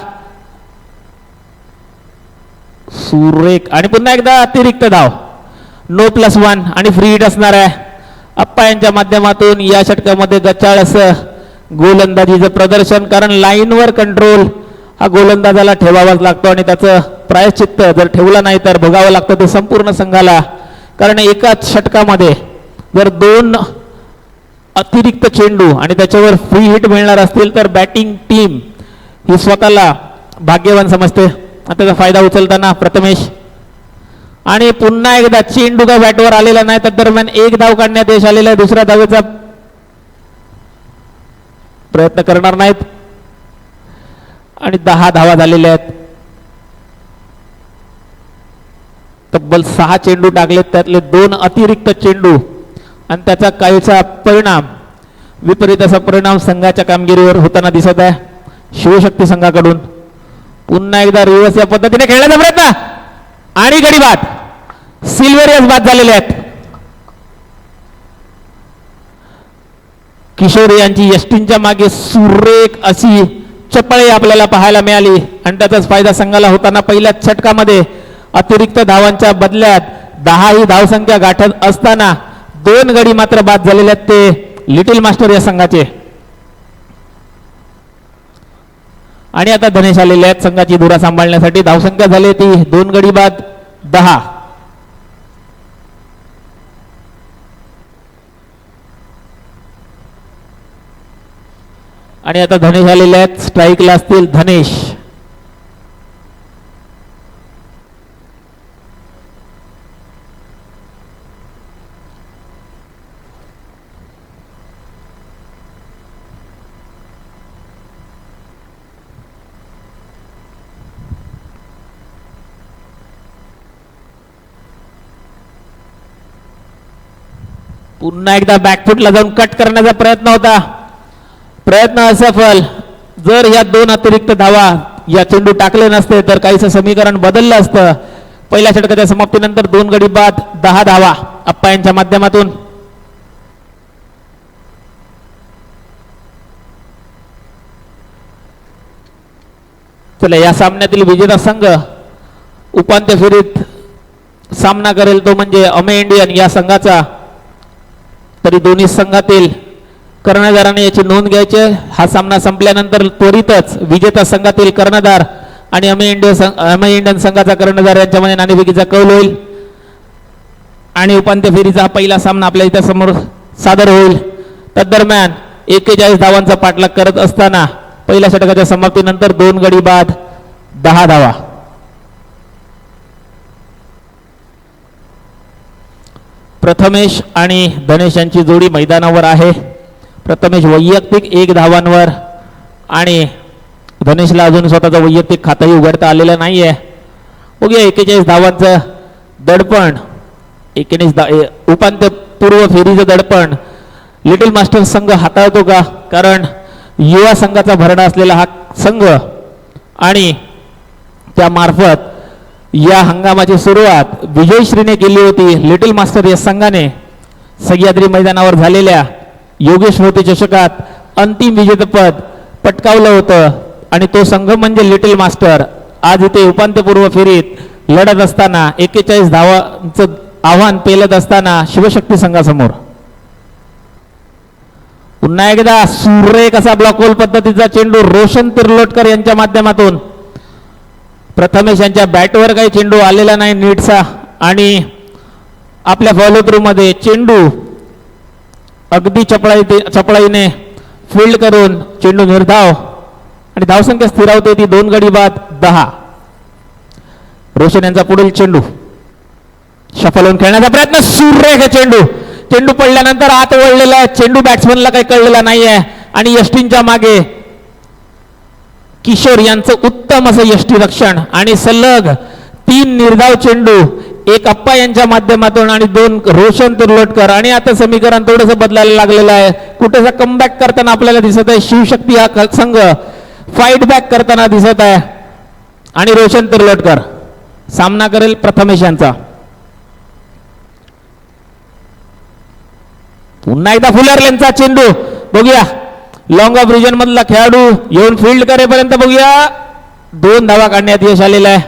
सुरेख आणि पुन्हा एकदा अतिरिक्त धाव. 9+1 आणि फ्री हिट असणार आहे. अप्पा यांच्या माध्यमातून या षटकामध्ये गचाळ असं गोलंदाजीचं प्रदर्शन, कारण लाईनवर कंट्रोल हा गोलंदाजाला ठेवावाच लागतो आणि त्याचं प्रायश्चित्त जर ठेवलं नाही तर भोगावं लागतं ते संपूर्ण संघाला. कारण एकाच षटकामध्ये जर 2 अतिरिक्त चेंडू आणि त्याच्यावर फ्री हिट मिळणार असतील तर बॅटिंग टीम ही स्वतःला भाग्यवान समजते. त्याचा फायदा उचलताना प्रथमेश आणि पुन्हा एकदा चेंडू का बॅटवर आलेला नाही. त्या दरम्यान एक धाव काढण्यात यश आलेला आहे. दुसऱ्या धावेचा प्रयत्न करणार नाहीत आणि 10 धावा झालेल्या आहेत. तब्बल 6 चेंडू टाकलेत, त्यातले 2 अतिरिक्त चेंडू आणि त्याचा काहीसा परिणाम, विपरीत असा परिणाम संघाच्या कामगिरीवर होताना दिसत आहे. शिवशक्ती संघाकडून पुन्हा एकदा रिव्हर्स या पद्धतीने खेळण्याचा प्रयत्न आणि गडी बाद, सिल्व्हरियस बाद झालेले आहेत. किशोर यांची यष्टींच्या मागे सुरेख अशी चपळे आपल्याला पाहायला मिळाली आणि त्याचाच फायदा संघाला होताना पहिल्याच षटकामध्ये अतिरिक्त धावांच्या बदल्यात 10 ही धावसंख्या गाठत असताना 2 गडी मात्र बाद झालेले आहेत ते लिटिल मास्टर या संघाचे. आणि आता धनेश आलेले आहेत संघाची धुरा सांभाळण्यासाठी. धावसंख्या झाली ती 2 गडी बाद 10. आणि आता धनेश आलेले आहेत, स्ट्राईकला असतील धनेश. पुन्हा एकदा बॅकफुटला जाऊन कट करण्याचा प्रयत्न होता, प्रयत्न असफल. जर या 2 अतिरिक्त धावा या चेंडू टाकले नसते तर काहीसं समीकरण बदललं असतं. पहिल्या षटकाच्या समाप्तीनंतर 2 गडी बाद 10 धावा अप्पा यांच्या माध्यमातून. चला, या सामन्यातील विजेता संघ उपांत्य फेरीत सामना करेल तो म्हणजे अमे इंडियन या संघाचा. तरी दोन्ही संघातील कर्णधाराने याची नोंद घ्यायची. हा सामना संपल्यानंतर त्वरितच विजेता संघातील कर्णधार आणि अमे इंडियन संघाचा कर्णधार यांच्यामध्ये नाणेफेकीचा कौल होईल आणि उपांत्य फेरीचा हा पहिला सामना आपल्या इथे समोर सादर होईल. तदरम्यान 41 धावांचा पाठलाग करत असताना पहिल्या षटकाच्या समाप्तीनंतर 2 गडी बाद 10 धावा. प्रथमेश आणि धनेश यांची जोडी मैदानावर आहे. प्रथमेश वैयक्तिक 1 धावांवर आणि धनेशला अजून स्वतःचं वैयक्तिक खातंही उघडता आलेलं नाही आहे. बघूया 41 धावांचं दडपण, 19 उपांत्यपूर्व फेरीचं दडपण लिटिल मास्टर संघ हाताळतो का? कारण युवा संघाचा भरणा असलेला हा संघ आणि त्यामार्फत या हंगामाची सुरुवात विजयश्रीने केली होती. लिटिल मास्टर या संघाने सह्याद्री मैदानावर झालेल्या योगेश मोती चषकात अंतिम विजेतेपद पटकावलं होतं आणि तो संघ म्हणजे लिटिल मास्टर. आज इथे उपांत्यपूर्व फेरीत लढत असताना 41 धावांचं आव्हान पेलत असताना शिवशक्ती संघासमोर पुन्हा एकदा सुरेख असा ब्लॉक होल पद्धतीचा चेंडू रोशन तिर्लोटकर यांच्या माध्यमातून. प्रथमेश यांच्या बॅटवर काही चेंडू आलेला नाही नीटचा आणि आपल्या फॉलो थ्रू मध्ये चेंडू अगदी चपळाईने फील्ड करून चेंडू निर्धाव आणि धावसंख्या स्थिरावते ती 2 गडी बाद 10. रोशन यांचा पुढील चेंडू शफल होऊन खेळण्याचा प्रयत्न, सुरेख चेंडू. चेंडू पडल्यानंतर आत वळलेला आहे, चेंडू बॅट्समनला काही कळलेला नाहीये आणि यष्टींच्या मागे किशोर यांचं उत्तम असं यष्टीरक्षण आणि सलग 3 निर्धाव चेंडू, 1 अप्पा यांच्या माध्यमातून आणि 2 रोशन तिर्लोटकर. आणि आता समीकरण थोडंसं बदलायला लागलेलं आहे. कुठेसा कमबॅक करताना आपल्याला दिसत आहे शिवशक्ती हा संघ फाईट बॅक करताना दिसत आहे आणि रोशन तिर्लोटकर सामना करेल प्रथमेश यांचा. पुन्हा एकदा फुलर लेनचा चेंडू, बघूया लॉंग ऑफ रिजन मधला खेळाडू येऊन फील्ड करेपर्यंत बघूया 2 धावा काढण्यात यश आलेलं आहे.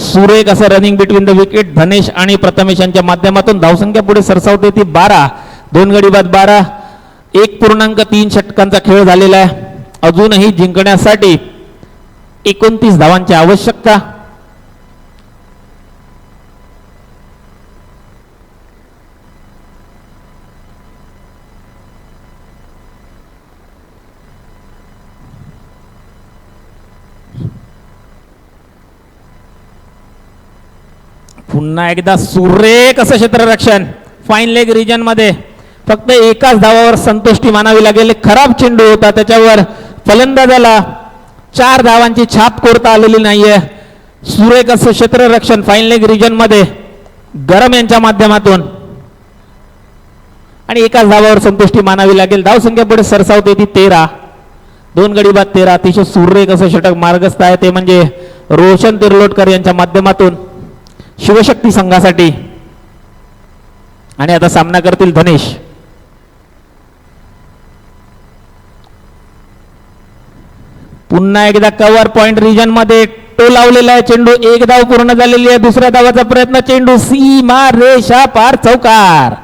सुरेख असं रनिंग बिटवीन द विकेट धनेश आणि प्रथमेश यांच्या माध्यमातून धावसंख्या पुढे सरसावते ती 12. 2 गडी बाद 12. 1.3 षटकांचा खेळ झालेला आहे. अजूनही जिंकण्यासाठी 29 धावांची आवश्यकता. पुन्हा एकदा सुरेख असं क्षेत्ररक्षण फाईन लेग रिजन मध्ये फक्त एकाच धावावर संतुष्टी मानावी लागेल. खराब चेंडू होता, त्याच्यावर फलंदाजाला 4 धावांची छाप कोरता आलेली नाहीये. सुरेख असं क्षेत्ररक्षण फाईन लेग रिजन मध्ये गरम यांच्या माध्यमातून आणि एकाच धावावर संतुष्टी मानावी लागेल. धावसंख्या पुढे सरसावते ती 13. 2 गडी बाद 13. अतिशय सुरेख असं षटक मार्गस्थ आहे ते म्हणजे रोशन तिर्लोटकर यांच्या माध्यमातून शिवशक्ती संघासाठी. आणि आता सामना करतील धनेश. पुन्हा एकदा कव्हर पॉइंट रिजन मध्ये तो लावलेला आहे चेंडू. 1 धाव पूर्ण झालेली आहे. दुसऱ्या धावाचा प्रयत्न. चेंडू सीमा रेषा पार चौकार.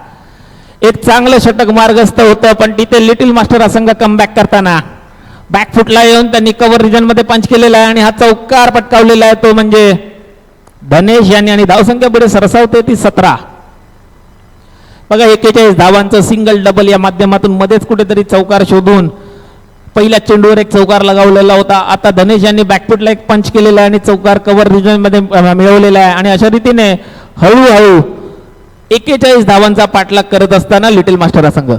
एक चांगलं षटक मार्गस्थ होतं पण तिथे लिटिल मास्टर हा संघ कमबॅक करताना बॅकफुटला येऊन त्यांनी कव्हर रिजन मध्ये पंच केलेला आहे आणि हा चौकार पटकावलेला आहे तो म्हणजे धनेश यांनी. आणि धावसंख्या पुढे सरसावते ती 17. बघा 41 धावांचं सिंगल डबल या माध्यमातून मध्येच कुठेतरी चौकार शोधून पहिल्या चेंडूवर एक चौकार लगावलेला होता. आता धनेश यांनी बॅकफुटला एक पंच केलेला आहे आणि चौकार कव्हर रिजन मध्ये मिळवलेला आहे. आणि अशा रीतीने हळूहळू 41 धावांचा पाठलाग करत असताना लिटिल मास्टर हा संघ.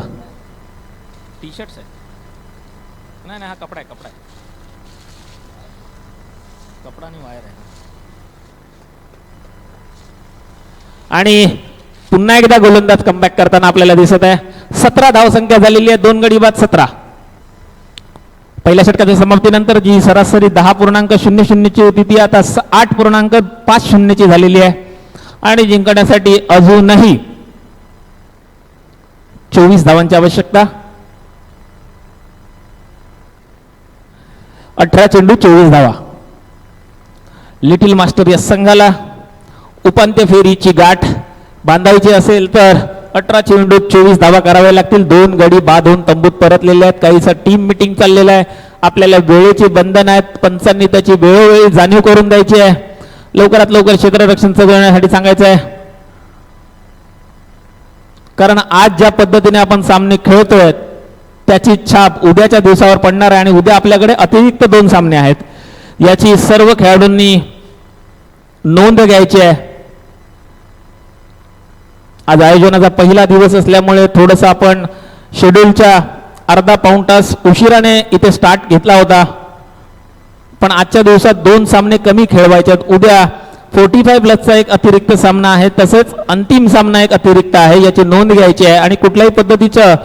टी शर्ट नाही हा कपडा आहे. कपडा आणि वायर आहे. आणि पुन्हा एकदा गोलंदाज कमबॅक करताना आपल्याला दिसत आहे. 17 धावसंख्या झालेली आहे. 2 गडी बाद 17. पहिल्या षटकाच्या समाप्तीनंतर जी सरासरी 10.00 ची होती ती आता 8.50 ची झालेली आहे. आणि जिंकण्यासाठी अजूनही 24 धावांची आवश्यकता. 18 चेंडू 24 धावा. लिटिल मास्टर या संघाला उपांत्य फेरीची गाठ बांधायची असेल तर 18 चेंडूत 24 धावा कराव्या लागतील. 2 गडी बाद होऊन तंबूत परतलेले आहेत. काहीसा टीम मिटिंग चाललेलं आहे. आपल्याला वेळेचे बंधन आहेत. पंचांनी त्याची वेळोवेळी जाणीव करून द्यायची आहे. लवकरात लवकर क्षेत्ररक्षण सजवण्यासाठी सांगायचं आहे. कारण आज ज्या पद्धतीने आपण सामने खेळतोय त्याची छाप उद्याच्या दिवसावर पडणार आहे. आणि उद्या आपल्याकडे अतिरिक्त 2 सामने आहेत. याची सर्व खेळाडूंनी नोंद घ्यायची आहे. आज आयोजनाचा पहिला दिवस असल्यामुळे थोडंसं आपण शेड्यूलच्या अर्धा पाऊण तास उशिराने इथे स्टार्ट घेतला होता. पण आजच्या दिवसात 2 सामने कमी खेळवायचे आहेत. उद्या 45+ एक अतिरिक्त सामना आहे. तसेच अंतिम सामना एक अतिरिक्त आहे. याची नोंद घ्यायची आहे. आणि कुठल्याही पद्धतीचं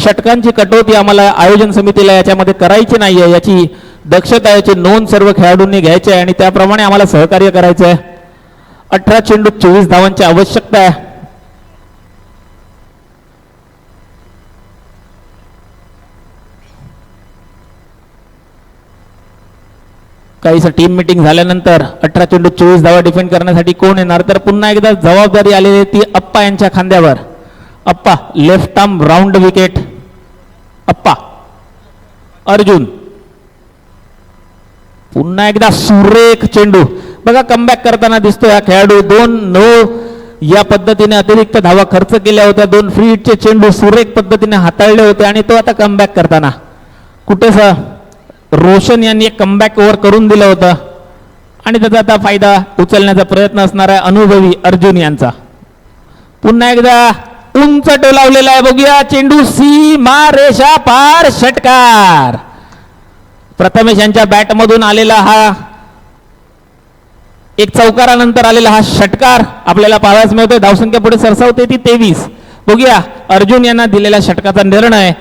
षटकांची कटौती आम्हाला आयोजन समितीला याच्यामध्ये करायची नाही आहे. याची दक्षता, याची नोंद सर्व खेळाडूंनी घ्यायची आहे आणि त्याप्रमाणे आम्हाला सहकार्य करायचं आहे. 18 चेंडू 24 धावांची आवश्यकता आहे. काहीसं टीम मिटिंग झाल्यानंतर 18 चेंडू 24 धावा डिफेंड करण्यासाठी कोण येणार तर पुन्हा एकदा जबाबदारी आलेली ती अप्पा यांच्या खांद्यावर. अप्पा लेफ्ट आर्म राऊंड विकेट. अप्पा अर्जुन. पुन्हा एकदा सुरेख चेंडू. बघा कमबॅक करताना दिसतोय हा खेळाडू. 2-9 या पद्धतीने अतिरिक्त धावा खर्च केल्या होत्या. 2 फ्री हिटचे चेंडू सुरेख पद्धतीने हाताळले होते आणि तो आता कमबॅक करताना कुठेसा रोशन यांनी एक कमबॅक ओव्हर करून दिलं होतं आणि त्याचा आता फायदा उचलण्याचा प्रयत्न असणार आहे अनुभवी अर्जुन यांचा. पुन्हा एकदा उंच टोलावलेला आहे. बघूया चेंडू सीमा रेषा पार षटकार. प्रथमेश यांच्या बॅटमधून आलेला हा एक चौकारानंतर आलेला हा षटकार आपल्याला पाहायला मिळतोय. धावसंख्या पुढे सरसावते ती 23. बघूया अर्जुन यांना दिलेल्या षटकाचा निर्णय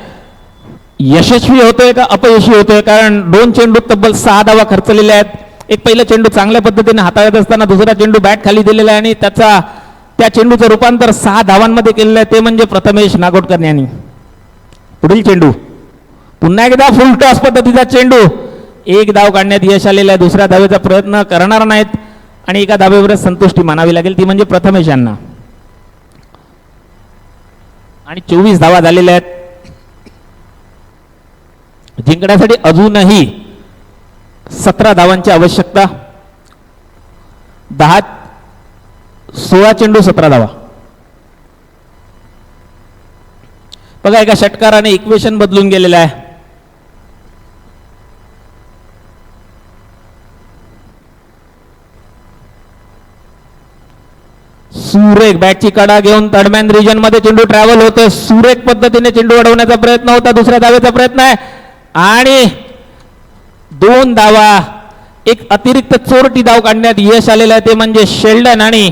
यशस्वी होतोय का अपयशी होतोय. कारण 2 चेंडू तब्बल 6 धावा खर्चलेल्या आहेत. एक पहिला चेंडू चांगल्या पद्धतीने हाताळत असताना दुसरा चेंडू बॅट खाली दिलेला आहे आणि त्या चेंडूचं रूपांतर 6 धावांमध्ये केलेलं आहे ते म्हणजे प्रथमेश नागोडकर यांनी. पुढील चेंडू पुन्हा एकदा फुल टॉस पद्धतीचा चेंडू. 1 धाव काढण्यात यश आलेला आहे. दुसऱ्या धावेचा प्रयत्न करणार नाहीत आणि एका धावेवरच संतुष्टी मानावी लागेल ती म्हणजे प्रथमेश यांना. आणि 24 धावा झालेल्या आहेत. जिंकण्यासाठी अजूनही 17 धावांची आवश्यकता. 16 चेंडू 17 धावा. बघा एका षटकाराने इक्वेशन बदलून गेलेलं आहे. सुरेख बॅटची कडा घेऊन थर्डमॅन रिजन मध्ये चेंडू ट्रॅव्हल होतोय. सुरेख पद्धतीने चेंडू अडवण्याचा प्रयत्न होता. दुसऱ्या धावेचा प्रयत्न आहे आणि 2 धावा. एक अतिरिक्त चोरटी धाव काढण्यात यश आलेलं आहे, ते म्हणजे शेल्डन आणि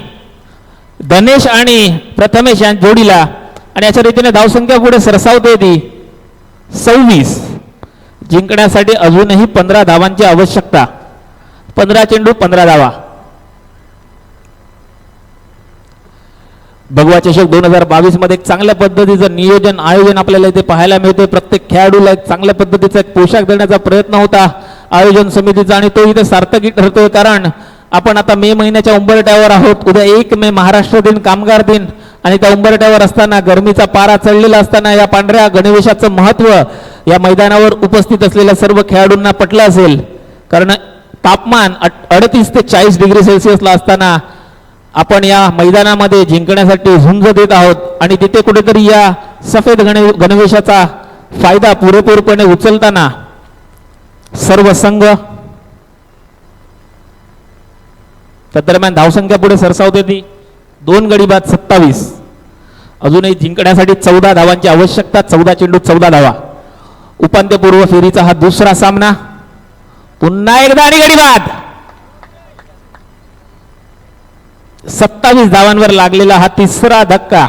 धनेश आणि प्रथमेश या जोडीला. आणि अशा रीतीने धावसंख्या पुढे सरसावते ती 26. जिंकण्यासाठी अजूनही 15 धावांची आवश्यकता. 15 चेंडू 15 धावा. भगवा चषक 2022 मध्ये एक चांगल्या पद्धतीचं नियोजन आयोजन आपल्याला इथे पाहायला मिळते. प्रत्येक खेळाडूला एक चांगल्या पद्धतीचा एक पोशाख देण्याचा प्रयत्न होता आयोजन समितीचा आणि तो इथे सार्थकी ठरतोय. कारण आपण आता मे महिन्याच्या उंबरठ्यावर आहोत. उद्या 1 मे महाराष्ट्र दिन, कामगार दिन आणि त्या उंबरठ्यावर असताना गरमीचा पारा चढलेला असताना या पांढऱ्या गणवेशाचं महत्त्व या मैदानावर उपस्थित असलेल्या सर्व खेळाडूंना पटलं असेल. कारण तापमान 38 ते 40 डिग्री सेल्सिअसला असताना आपण या मैदानामध्ये जिंकण्यासाठी झुंज देत आहोत आणि तिथे कुठेतरी या सफेद गणवेशाचा फायदा पुरेपूरपणे उचलताना सर्व संघ. दरम्यान धावसंख्या पुढे सरसावते ती 2 गडी बाद 27. अजूनही जिंकण्यासाठी 14 धावांची आवश्यकता. 14 चेंडू 14 धावा. उपांत्यपूर्व फेरीचा हा दुसरा सामना. पुन्हा एकदा आणि गडी बाद. 27 धावांवर लागलेला हा तिसरा धक्का.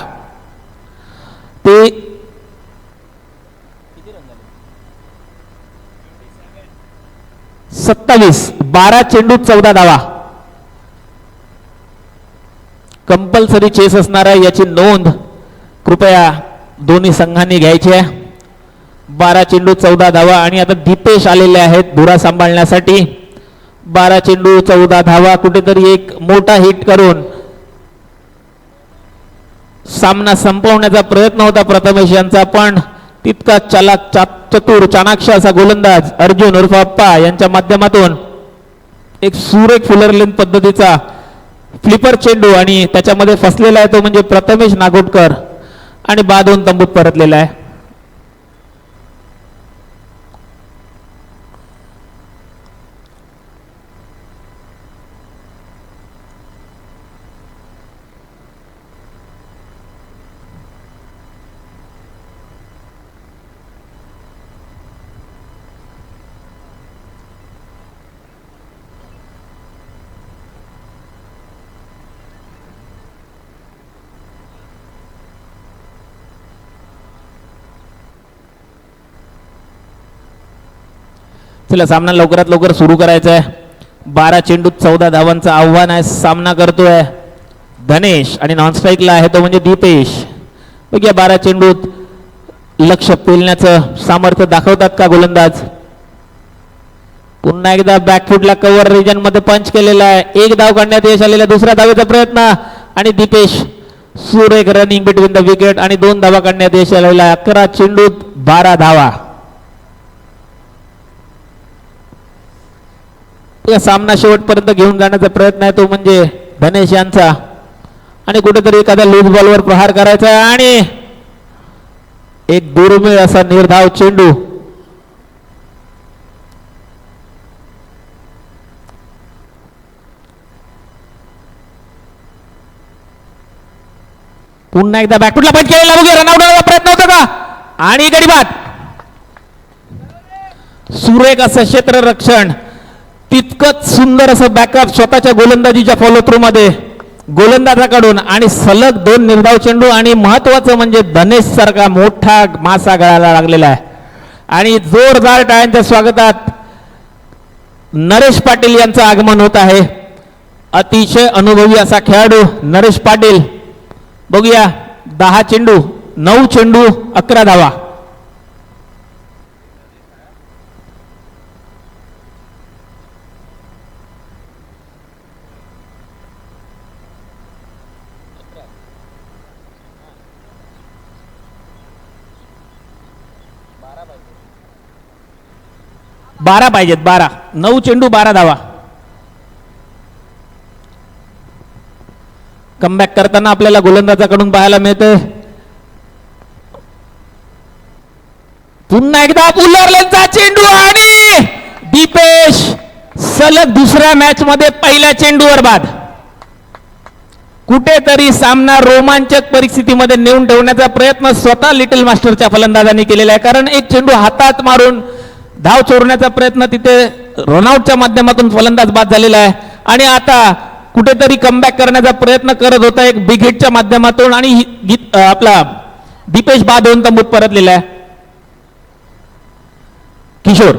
ते 27 12 चेंडू 14 धावा. कंपल्सरी चेस असणार आहे याची नोंद कृपया दोन्ही संघांनी घ्यायची आहे. 12 चेंडू 14 धावा आणि आता दीपेश आलेले आहेत धुरा सांभाळण्यासाठी. 12 चेंडू 14 धावा. कुठेतरी एक मोठा हिट करून सामना संपवण्याचा प्रयत्न होता प्रथमेश यांचा, पण तितका चतुर चाणाक्ष असा गोलंदाज अर्जुन उर्फ अप्पा यांच्या माध्यमातून एक सुरेख फुलर लेंथ पद्धतीचा फ्लिपर चेंडू आणि त्याच्यामध्ये फसलेला आहे तो म्हणजे प्रथमेश नागोटकर आणि बाद होऊन तंबूत परतलेला आहे. चला सामना लवकरात लवकर सुरू करायचा आहे. 12 चेंडूत 14 धावांचं आव्हान आहे. सामना करतोय धनेश आणि नॉन स्ट्राईकला आहे तो म्हणजे दीपेश. बघ या 12 चेंडूत लक्ष पेलण्याचं सामर्थ्य दाखवतात का गोलंदाज. पुन्हा एकदा बॅकफुटला कव्हर रिजन मध्ये पंच केलेला आहे. 1 धाव काढण्यात यश आलेला. दुसऱ्या धावेचा प्रयत्न आणि दीपेश सुरेख रनिंग बिटवीन द विकेट आणि 2 धावा काढण्यात यश आलेला. 11 चेंडूत 12 धावा. या सामना शेवटपर्यंत घेऊन जाण्याचा प्रयत्न आहे तो म्हणजे धनेश यांचा आणि कुठेतरी एखाद्या लूज बॉलवर प्रहार करायचा आहे आणि एक दुर्मिळ असा निर्धाव चेंडू. पुन्हा एकदा बॅकफुटला पंच केलेला. बघूया रनआउट होण्याचा प्रयत्न होता का आणि गडी बाद. सुरेख असं क्षेत्ररक्षण, तितकंच सुंदर असं बॅकअप स्वतःच्या गोलंदाजीच्या फॉलो थ्रू मध्ये गोलंदाजाकडून आणि सलग 2 निर्धाव चेंडू आणि महत्वाचं म्हणजे धनेश सारखा मोठा मासा गळायला लागलेला आहे. आणि जोरदार टाळ्यांच्या स्वागतात नरेश पाटील यांचं आगमन होत आहे. अतिशय अनुभवी असा खेळाडू नरेश पाटील. बघूया 10 चेंडू 9 चेंडू 11 धावा. बारा पाहिजेत. 12 9 चेंडू 12 धावा. कमबॅक करताना आपल्याला गोलंदाजाकडून पाहायला मिळते. पुन्हा एकदा पुलरलेचा चेंडू आणि दीपेश सलग दुसऱ्या मॅच मध्ये पहिल्या चेंडूवर बाद. कुठेतरी सामना रोमांचक परिस्थितीमध्ये नेऊन ठेवण्याचा प्रयत्न स्वतः लिटिल मास्टरच्या फलंदाजांनी केलेला आहे. कारण एक चेंडू हातात मारून धाव चोरण्याचा प्रयत्न तिथे रनआउटच्या माध्यमातून फलंदाज बाद झालेला आहे आणि आता कुठेतरी कमबॅक करण्याचा प्रयत्न करत होता एक बिग हिटच्या माध्यमातून आणि आपला दीपेश बाद होऊन तंबूत परतलेला आहे. किशोर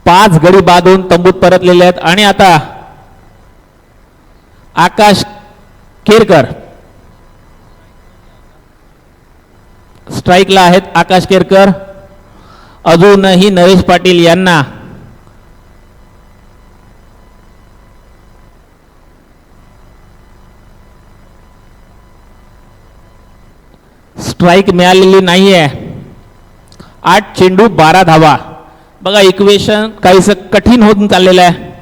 5 गडी बाद होऊन तंबूत परतलेले आहेत आणि आता आकाश केरकर स्ट्राईकला आहेत. आकाश केरकर अजूनही नरेश पाटील यांना स्ट्राईक मिळालेली नाहीये. 8 चेंडू 12 धावा. बघा इक्वेशन काहीसं कठीण होऊन चाललेलं आहे.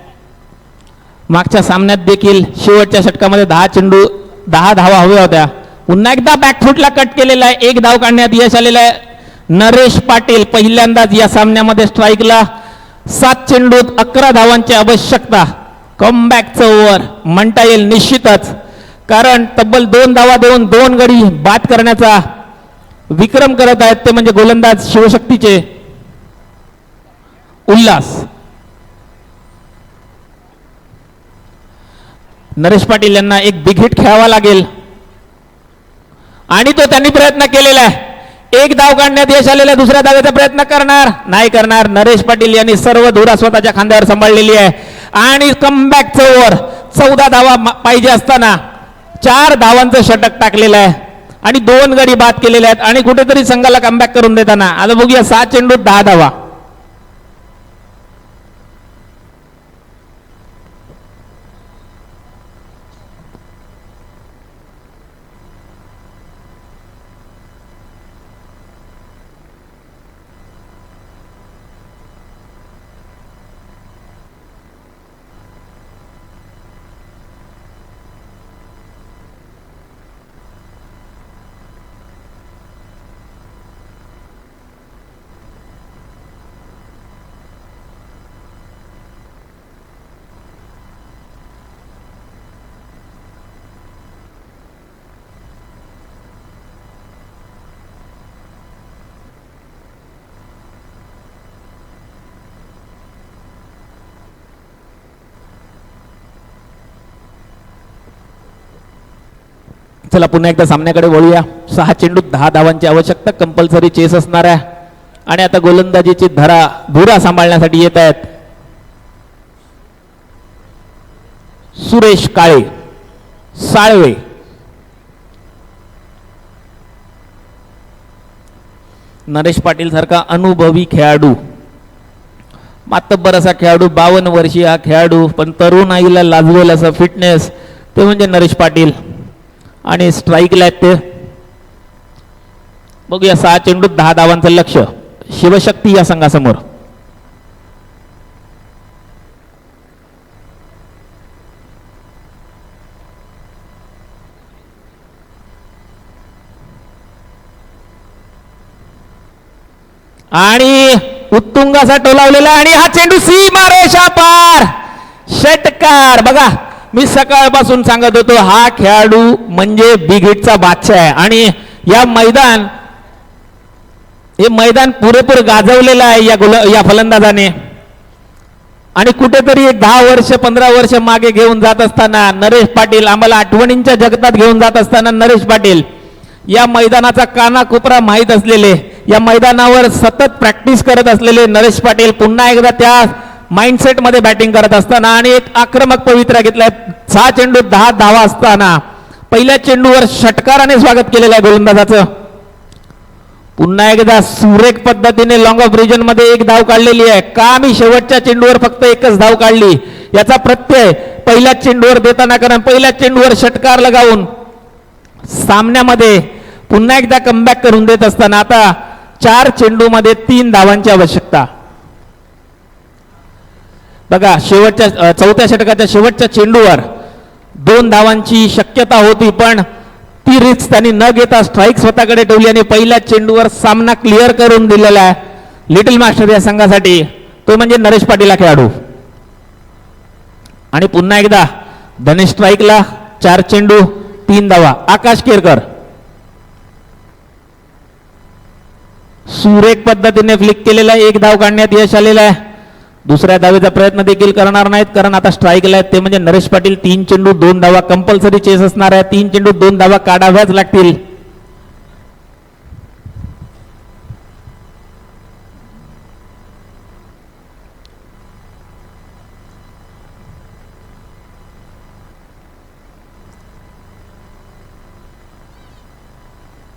मागच्या सामन्यात देखील शेवटच्या षटकामध्ये 10 चेंडू 10 धावा हव्या होत्या. पुन्हा एकदा बॅकफुटला कट केलेला आहे. 1 धाव काढण्यात यश आलेलं आहे. नरेश पाटील पहिल्यांदाच या सामन्यामध्ये स्ट्राईकला. 7 चेंडूत 11 धावांची आवश्यकता. कमबॅकचं ओव्हर म्हणता येईल निश्चितच, कारण तब्बल 2 धावा देऊन 2 गडी बाद करण्याचा विक्रम करत आहेत ते म्हणजे गोलंदाज शिवशक्तीचे उल्हास. नरेश पाटील यांना एक बिग हिट खेळावा लागेल आणि तो त्यांनी प्रयत्न केलेला आहे. 1 धाव काढण्यात यश आलेला. दुसऱ्या धावेचा प्रयत्न करणार नाही करणार. नरेश पाटील यांनी सर्व धुरा स्वतःच्या खांद्यावर सांभाळलेली आहे आणि कमबॅकचं ओव्हर 14 धावा पाहिजे असताना 4 धावांचं षटक टाकलेलं आहे आणि 2 गडी बाद केलेले आहेत आणि कुठेतरी संघाला कमबॅक करून देताना आता बघूया 7 चेंडूत 10 धावा. चला पुन्हा एकदा सामन्याकडे वळूया. 6 चेंडूत 10 धावांची आवश्यकता. कंपल्सरी चेस असणार आहे आणि आता गोलंदाजीची धुरा सांभाळण्यासाठी येत आहेत सुरेश काळे साळवे. नरेश पाटील सारखा अनुभवी खेळाडू, मातब्बर असा खेळाडू, 52 वर्षीय हा खेळाडू, पण तरुणाईला लाजवेल असं फिटनेस ते म्हणजे नरेश पाटील आणि स्ट्राईकला आहेत ते. बघूया 6 चेंडूत 10 धावांचं लक्ष शिवशक्ती या संघासमोर. आणि उत्तुंग असा टोलावलेला आणि हा चेंडू सीमारेषा पार षटकार. बघा मी सकाळपासून सांगत होतो हा खेळाडू म्हणजे बिग हिटचा बादशाह आहे आणि हे मैदान पुरेपूर गाजवलेलं आहे या फलंदाजाने. आणि कुठेतरी एक 10 वर्ष 15 वर्ष मागे घेऊन जात असताना नरेश पाटील, आम्हाला आठवणींच्या जगतात घेऊन जात असताना नरेश पाटील या मैदानाचा कानाकोपरा माहीत असलेले, या मैदानावर सतत प्रॅक्टिस करत असलेले नरेश पाटील पुन्हा एकदा त्या माइंडसेट मध्ये बॅटिंग करत असताना आणि एक आक्रमक पवित्रा घेतलाय. 6 चेंडू 10 धावा असताना पहिल्या चेंडूवर षटकाराने स्वागत केलेलं आहे गोलंदाजाचं. पुन्हा एकदा सुरेख पद्धतीने लॉंग ऑफ रिजन मध्ये 1 धाव काढलेली आहे. का मी शेवटच्या चेंडूवर फक्त 1च धाव काढली याचा प्रत्यय पहिल्या चेंडूवर देताना, कारण पहिल्या चेंडूवर षटकार लगावून सामन्यामध्ये पुन्हा एकदा कमबॅक करून देत असताना आता 4 चेंडूमध्ये 3 धावांची आवश्यकता. बघा चौथ्या षटकाच्या शेवटच्या चेंडूवर 2 धावांची शक्यता होती, पण ती रिस्क त्यांनी न घेता स्ट्राईक स्वतःकडे ठेवली आणि पहिल्या चेंडूवर सामना क्लिअर करून दिलेला आहे लिटिल मास्टर या संघासाठी, तो म्हणजे नरेश पाटील हा खेळाडू. आणि पुन्हा एकदा धनेश स्ट्राईकला 4 चेंडू 3 धावा. आकाश केरकर सुरेख पद्धतीने फ्लिक केलेला 1 धाव काढण्यात यश आलेलं आहे. दुसऱ्या धावेचा प्रयत्न देखील करणार नाहीत कारण आता स्ट्राईकला आहेत ते म्हणजे नरेश पाटील. 3 चेंडू 2 धावा कंपल्सरी चेस असणार आहे. 3 चेंडू 2 धावा काढाव्याच लागतील.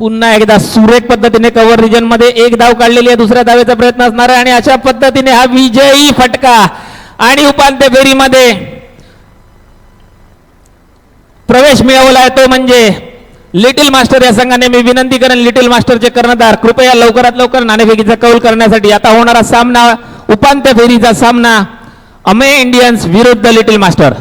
पुन्हा एकदा सुरेख पद्धतीने कव्हर रिजन मध्ये 1 धाव काढलेली आहे. दुसऱ्या धावेचा प्रयत्न असणार आहे आणि अशा पद्धतीने हा विजयी फटका आणि उपांत्य फेरीमध्ये प्रवेश मिळवला आहे तो म्हणजे लिटिल मास्टर या संघाने. मी विनंती करेन लिटिल मास्टरचे कर्णधार कृपया लवकरात लवकर नाणेफेकीचा कौल करण्यासाठी. आता होणारा सामना उपांत्य फेरीचा सामना अमे इंडियन्स विरुद्ध लिटिल मास्टर.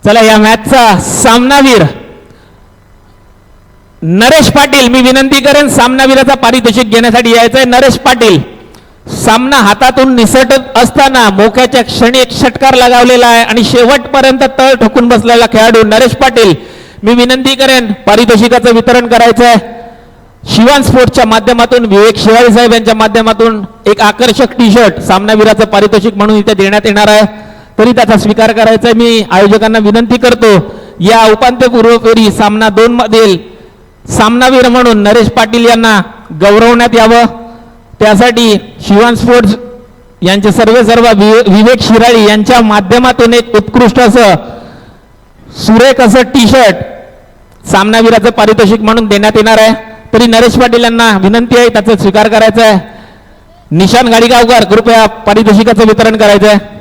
चला या मॅचचा सामनावीर नरेश पाटील. मी विनंती करेन सामनावीराचा पारितोषिक घेण्यासाठी यायचंय. नरेश पाटील सामना हातातून निसटत असताना मोक्याच्या क्षणी एक षटकार लगावलेला आहे आणि शेवटपर्यंत तळ ठोकून बसलेला खेळाडू नरेश पाटील. मी विनंती करेन पारितोषिकाचं वितरण करायचं आहे. शिवान स्पोर्ट्सच्या माध्यमातून विवेक शिवाळी साहेब यांच्या माध्यमातून एक आकर्षक टी शर्ट सामनावीराचं पारितोषिक म्हणून इथे देण्यात येणार आहे. तरी त्याचा स्वीकार करायचा आहे. मी आयोजकांना विनंती करतो या उपांत्यपूर्व फेरी सामना 2 मधील सामनावीर म्हणून नरेश पाटील यांना गौरवण्यात यावं. त्यासाठी शिवान स्पोर्ट्स यांचे सर्व विवेक शिराळी यांच्या माध्यमातून एक उत्कृष्ट असं सुरेख असं टी शर्ट सामनावीराचं पारितोषिक म्हणून देण्यात येणार आहे. तरी नरेश पाटील यांना विनंती आहे त्याचा स्वीकार करायचा आहे. निशान गाडीगावकर कृपया पारितोषिकाचं वितरण करायचं आहे.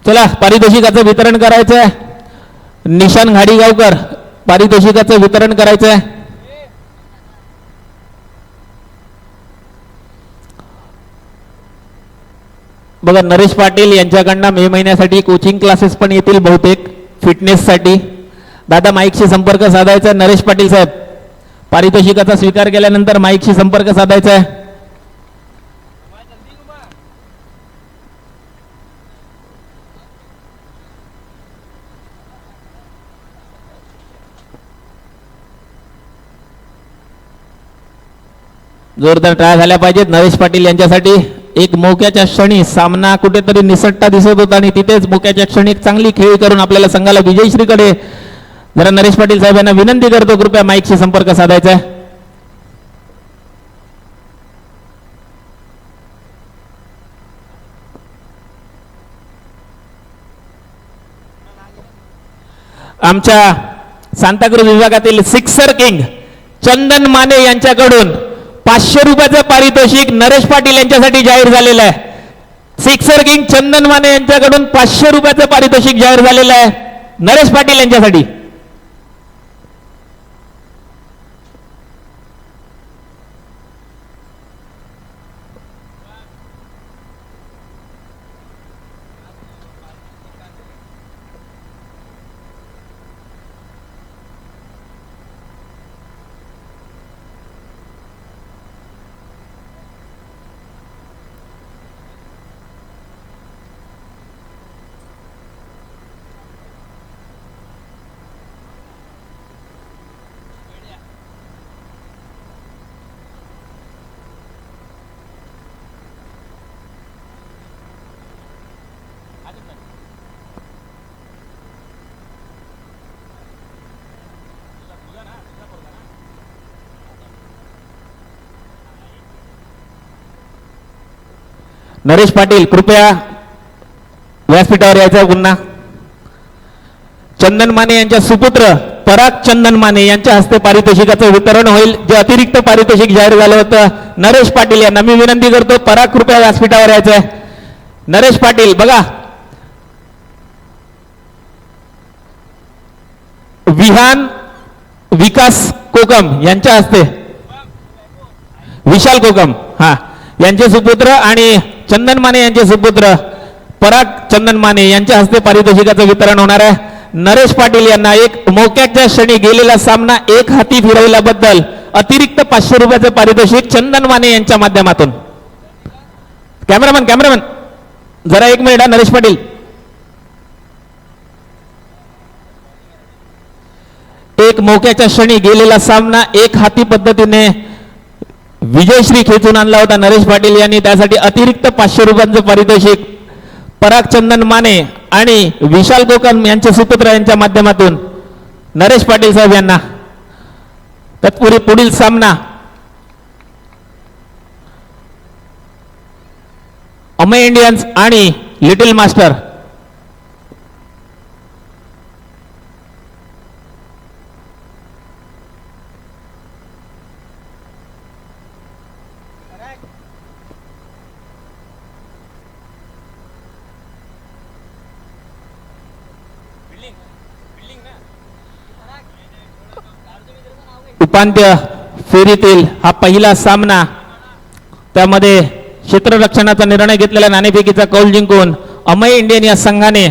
चला पारितोषिकाचं वितरण करायचं आहे. निशान घाडीगावकर पारितोषिकाचं वितरण करायचं आहे. बघा नरेश पाटील यांच्याकडनं मे महिन्यासाठी कोचिंग क्लासेस पण येतील बहुतेक फिटनेससाठी. दादा माईकशी संपर्क साधायचा आहे. नरेश पाटील साहेब पारितोषिकाचा स्वीकार केल्यानंतर माईकशी संपर्क साधायचा आहे. जोरदार टाळ्या झाल्या पाहिजेत नरेश पाटील यांच्यासाठी. एक मोक्याच्या क्षणी सामना कुठेतरी निसटता दिसत होता आणि तिथेच मोक्याच्या क्षणी एक चांगली खेळी करून आपल्याला संघाला विजयश्रीकडे जरा नरेश पाटील साहेब यांना विनंती करतो कृपया माईकशी संपर्क साधायचा आहे. आमच्या सांताक्रूज विभागातील सिक्सर किंग चंदन माने यांच्याकडून 500 रुपयाचं पारितोषिक नरेश पाटील यांच्यासाठी जाहीर झालेलं आहे. सिक्सर किंग चंदन माने यांच्याकडून 500 रुपयाचं पारितोषिक जाहीर झालेलं आहे नरेश पाटील यांच्यासाठी. नरेश पाटील कृपया व्यासपीठावर यायचं पुन्हा. चंदन माने यांच्या सुपुत्र पराग चंदन माने यांच्या हस्ते पारितोषिकाचं वितरण होईल. जे अतिरिक्त पारितोषिक जाहीर झालं होतं नरेश पाटील यांना मी विनंती करतो, पराग कृपया व्यासपीठावर यायचंय. नरेश पाटील बघा, विहान विकास कोकम यांच्या हस्ते, विशाल कोकम हा यांचे सुपुत्र आणि चंदन माने यांचे सुपुत्र पराग चंदन माने यांच्या हस्ते पारितोषिकाचं वितरण होणार आहे. नरेश पाटील यांना एक मोक्याच्या क्षणी गेलेला सामना एक हाती फिरवल्याबद्दल अतिरिक्त 500 रुपयाचं पारितोषिक चंदन माने यांच्या माध्यमातून. कॅमेरामन जरा एक मिनिट. नरेश पाटील एक मोक्याच्या क्षणी गेलेला सामना एक हाती पद्धतीने विजयश्री खेचून आणला होता नरेश पाटील यांनी. त्यासाठी अतिरिक्त 500 रुपयांचं पारितोषिक पराग चंदन माने आणि विशाल कोकम यांचे सुपुत्र यांच्या माध्यमातून नरेश पाटील साहेब यांना. तत्पूर्वी पुढील सामना अमय इंडियन्स आणि लिटिल मास्टर. उपांत्य फेरीतील हा पहिला सामना, त्यामध्ये क्षेत्ररक्षणाचा निर्णय घेतलेला नाणेफेकीचा कौल जिंकून अमय इंडियन या संघाने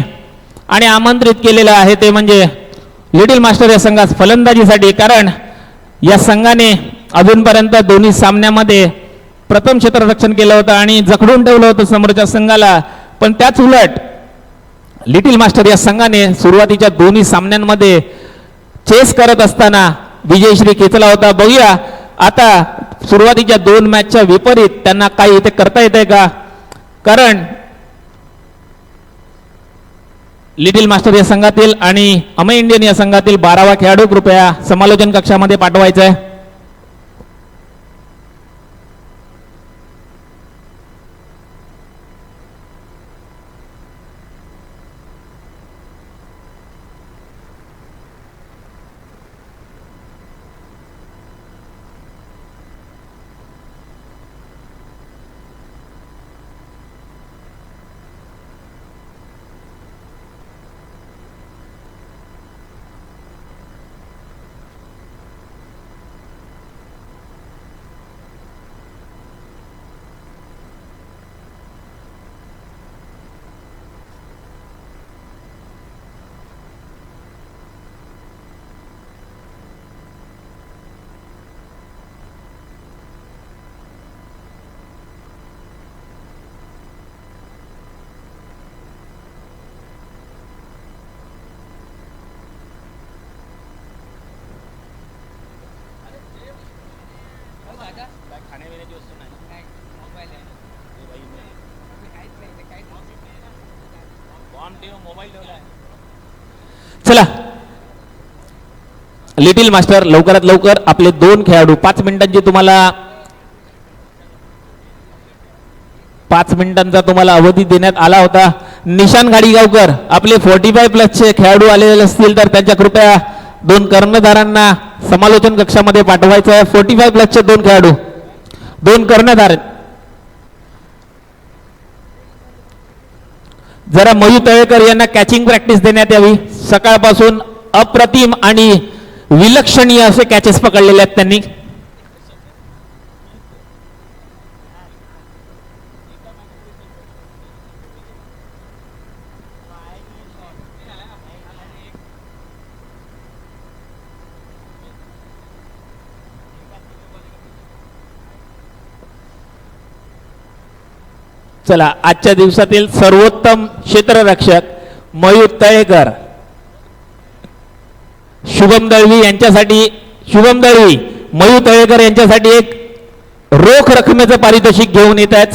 आणि आमंत्रित केलेलं आहे ते म्हणजे लिटिल मास्टर या संघास फलंदाजीसाठी. कारण या संघाने अजूनपर्यंत दोन्ही सामन्यामध्ये प्रथम क्षेत्ररक्षण केलं होतं आणि जखडून ठेवलं होतं समोरच्या संघाला. पण त्याच उलट लिटिल मास्टर या संघाने सुरुवातीच्या दोन्ही सामन्यांमध्ये चेस करत असताना विजयश्री खेचला होता. बघूया आता सुरुवातीच्या 2 मॅचच्या विपरीत त्यांना काही इथे करता येते का. कारण लिटिल मास्टर या संघातील आणि अमय इंडियन या संघातील 12वा खेळाडू कृपया समालोचन कक्षामध्ये पाठवायचा आहे. चला लिटिल मास्टर लवकरात लवकर आपले 2 खेळाडू 5 मिनिटांची तुम्हाला 5 मिनिटांचा तुम्हाला अवधी देण्यात आला होता. निशान गाडीगावकर आपले 45+ खेळाडू आलेले असतील तर त्यांच्या कृपया 2 कर्णधारांना समालोचन कक्षामध्ये पाठवायचं आहे. 45+ 2 खेळाडू, 2 कर्णधार. जरा मयू तळेकर यांना कॅचिंग प्रॅक्टिस देण्यात यावी. सकाळपासून अप्रतिम आणि विलक्षणीय असे कॅचेस पकडलेले आहेत त्यांनी. चला आजच्या दिवसातील सर्वोत्तम क्षेत्ररक्षक मयूर तळेकर, शुभम दळवी यांच्यासाठी, शुभम दळवी मयूर तळेकर यांच्यासाठी एक रोख रकमेचं पारितोषिक घेऊन येत आहेत.